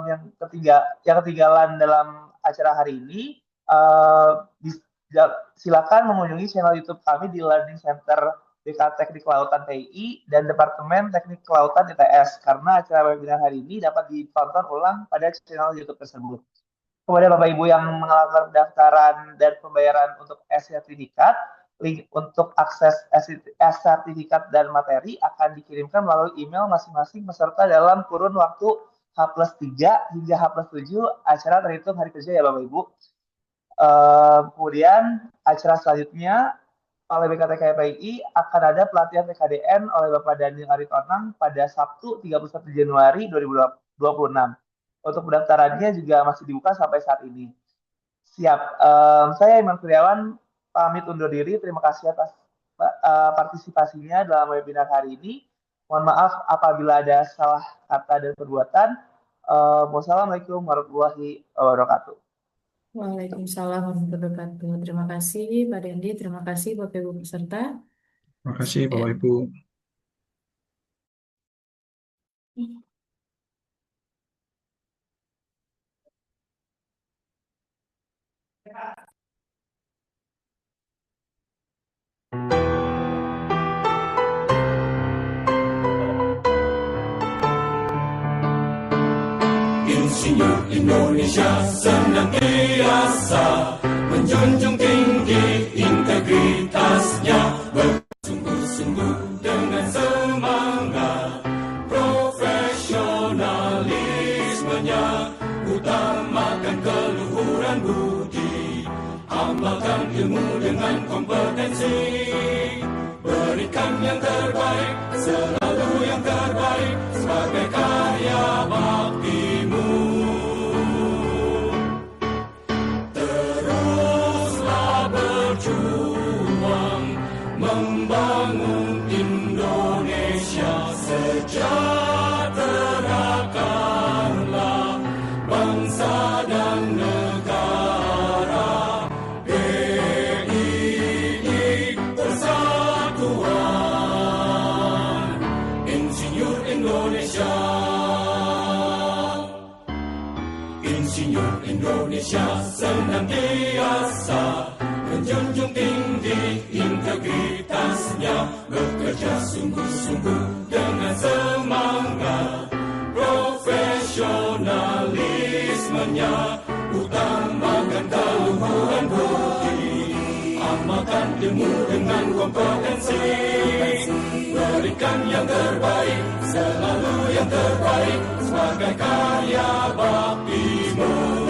Speaker 1: yang ketinggalan dalam acara hari ini, silakan mengunjungi channel YouTube kami di Learning Center BK Teknik Kelautan TI dan Departemen Teknik Kelautan ITS karena acara webinar hari ini dapat ditonton ulang pada channel YouTube tersebut. Kepada Bapak Ibu yang melakukan pendaftaran dan pembayaran untuk sertifikat, link untuk akses sertifikat dan materi akan dikirimkan melalui email masing-masing peserta dalam kurun waktu H+3 hingga H+7 acara terhitung hari kerja ya Bapak Ibu. Kemudian acara selanjutnya oleh BKTKPI akan ada pelatihan PKDN oleh Bapak Daniel Aritonang pada Sabtu 31 Januari 2026. Untuk pendaftarannya juga masih dibuka sampai saat ini. Siap. Saya Iman Kurniawan pamit undur diri. Terima kasih atas partisipasinya dalam webinar hari ini. Mohon maaf apabila ada salah kata dan perbuatan. Wassalamualaikum warahmatullahi wabarakatuh.
Speaker 3: Waalaikumsalam warahmatullahi wabarakatuh. Terima kasih Pak Dendi, terima kasih Bapak Ibu peserta.
Speaker 2: Terima kasih Bapak Ibu.
Speaker 6: Insinyur Indonesia senantiasa menjunjung tinggi integritasnya, bersungguh-sungguh dengan semangat profesionalismenya, utamakan keluhuran budi, amalkan ilmu dengan kompetensi, berikan yang terbaik, selalu yang terbaik sebagai karya baktimu. Teruslah berjuang membangun Indonesia sejahterakanlah bangsa dan negara. PII Persatuan Insinyur Indonesia. Insinyur Indonesia senantiasa menjunjung tinggi integritasnya, bekerja sungguh-sungguh dengan semangat profesionalismenya, utamakan keluhuran budi, amalkan ilmu dengan kompetensi, berikan yang terbaik, selalu yang terbaik sebagai karya baktimu.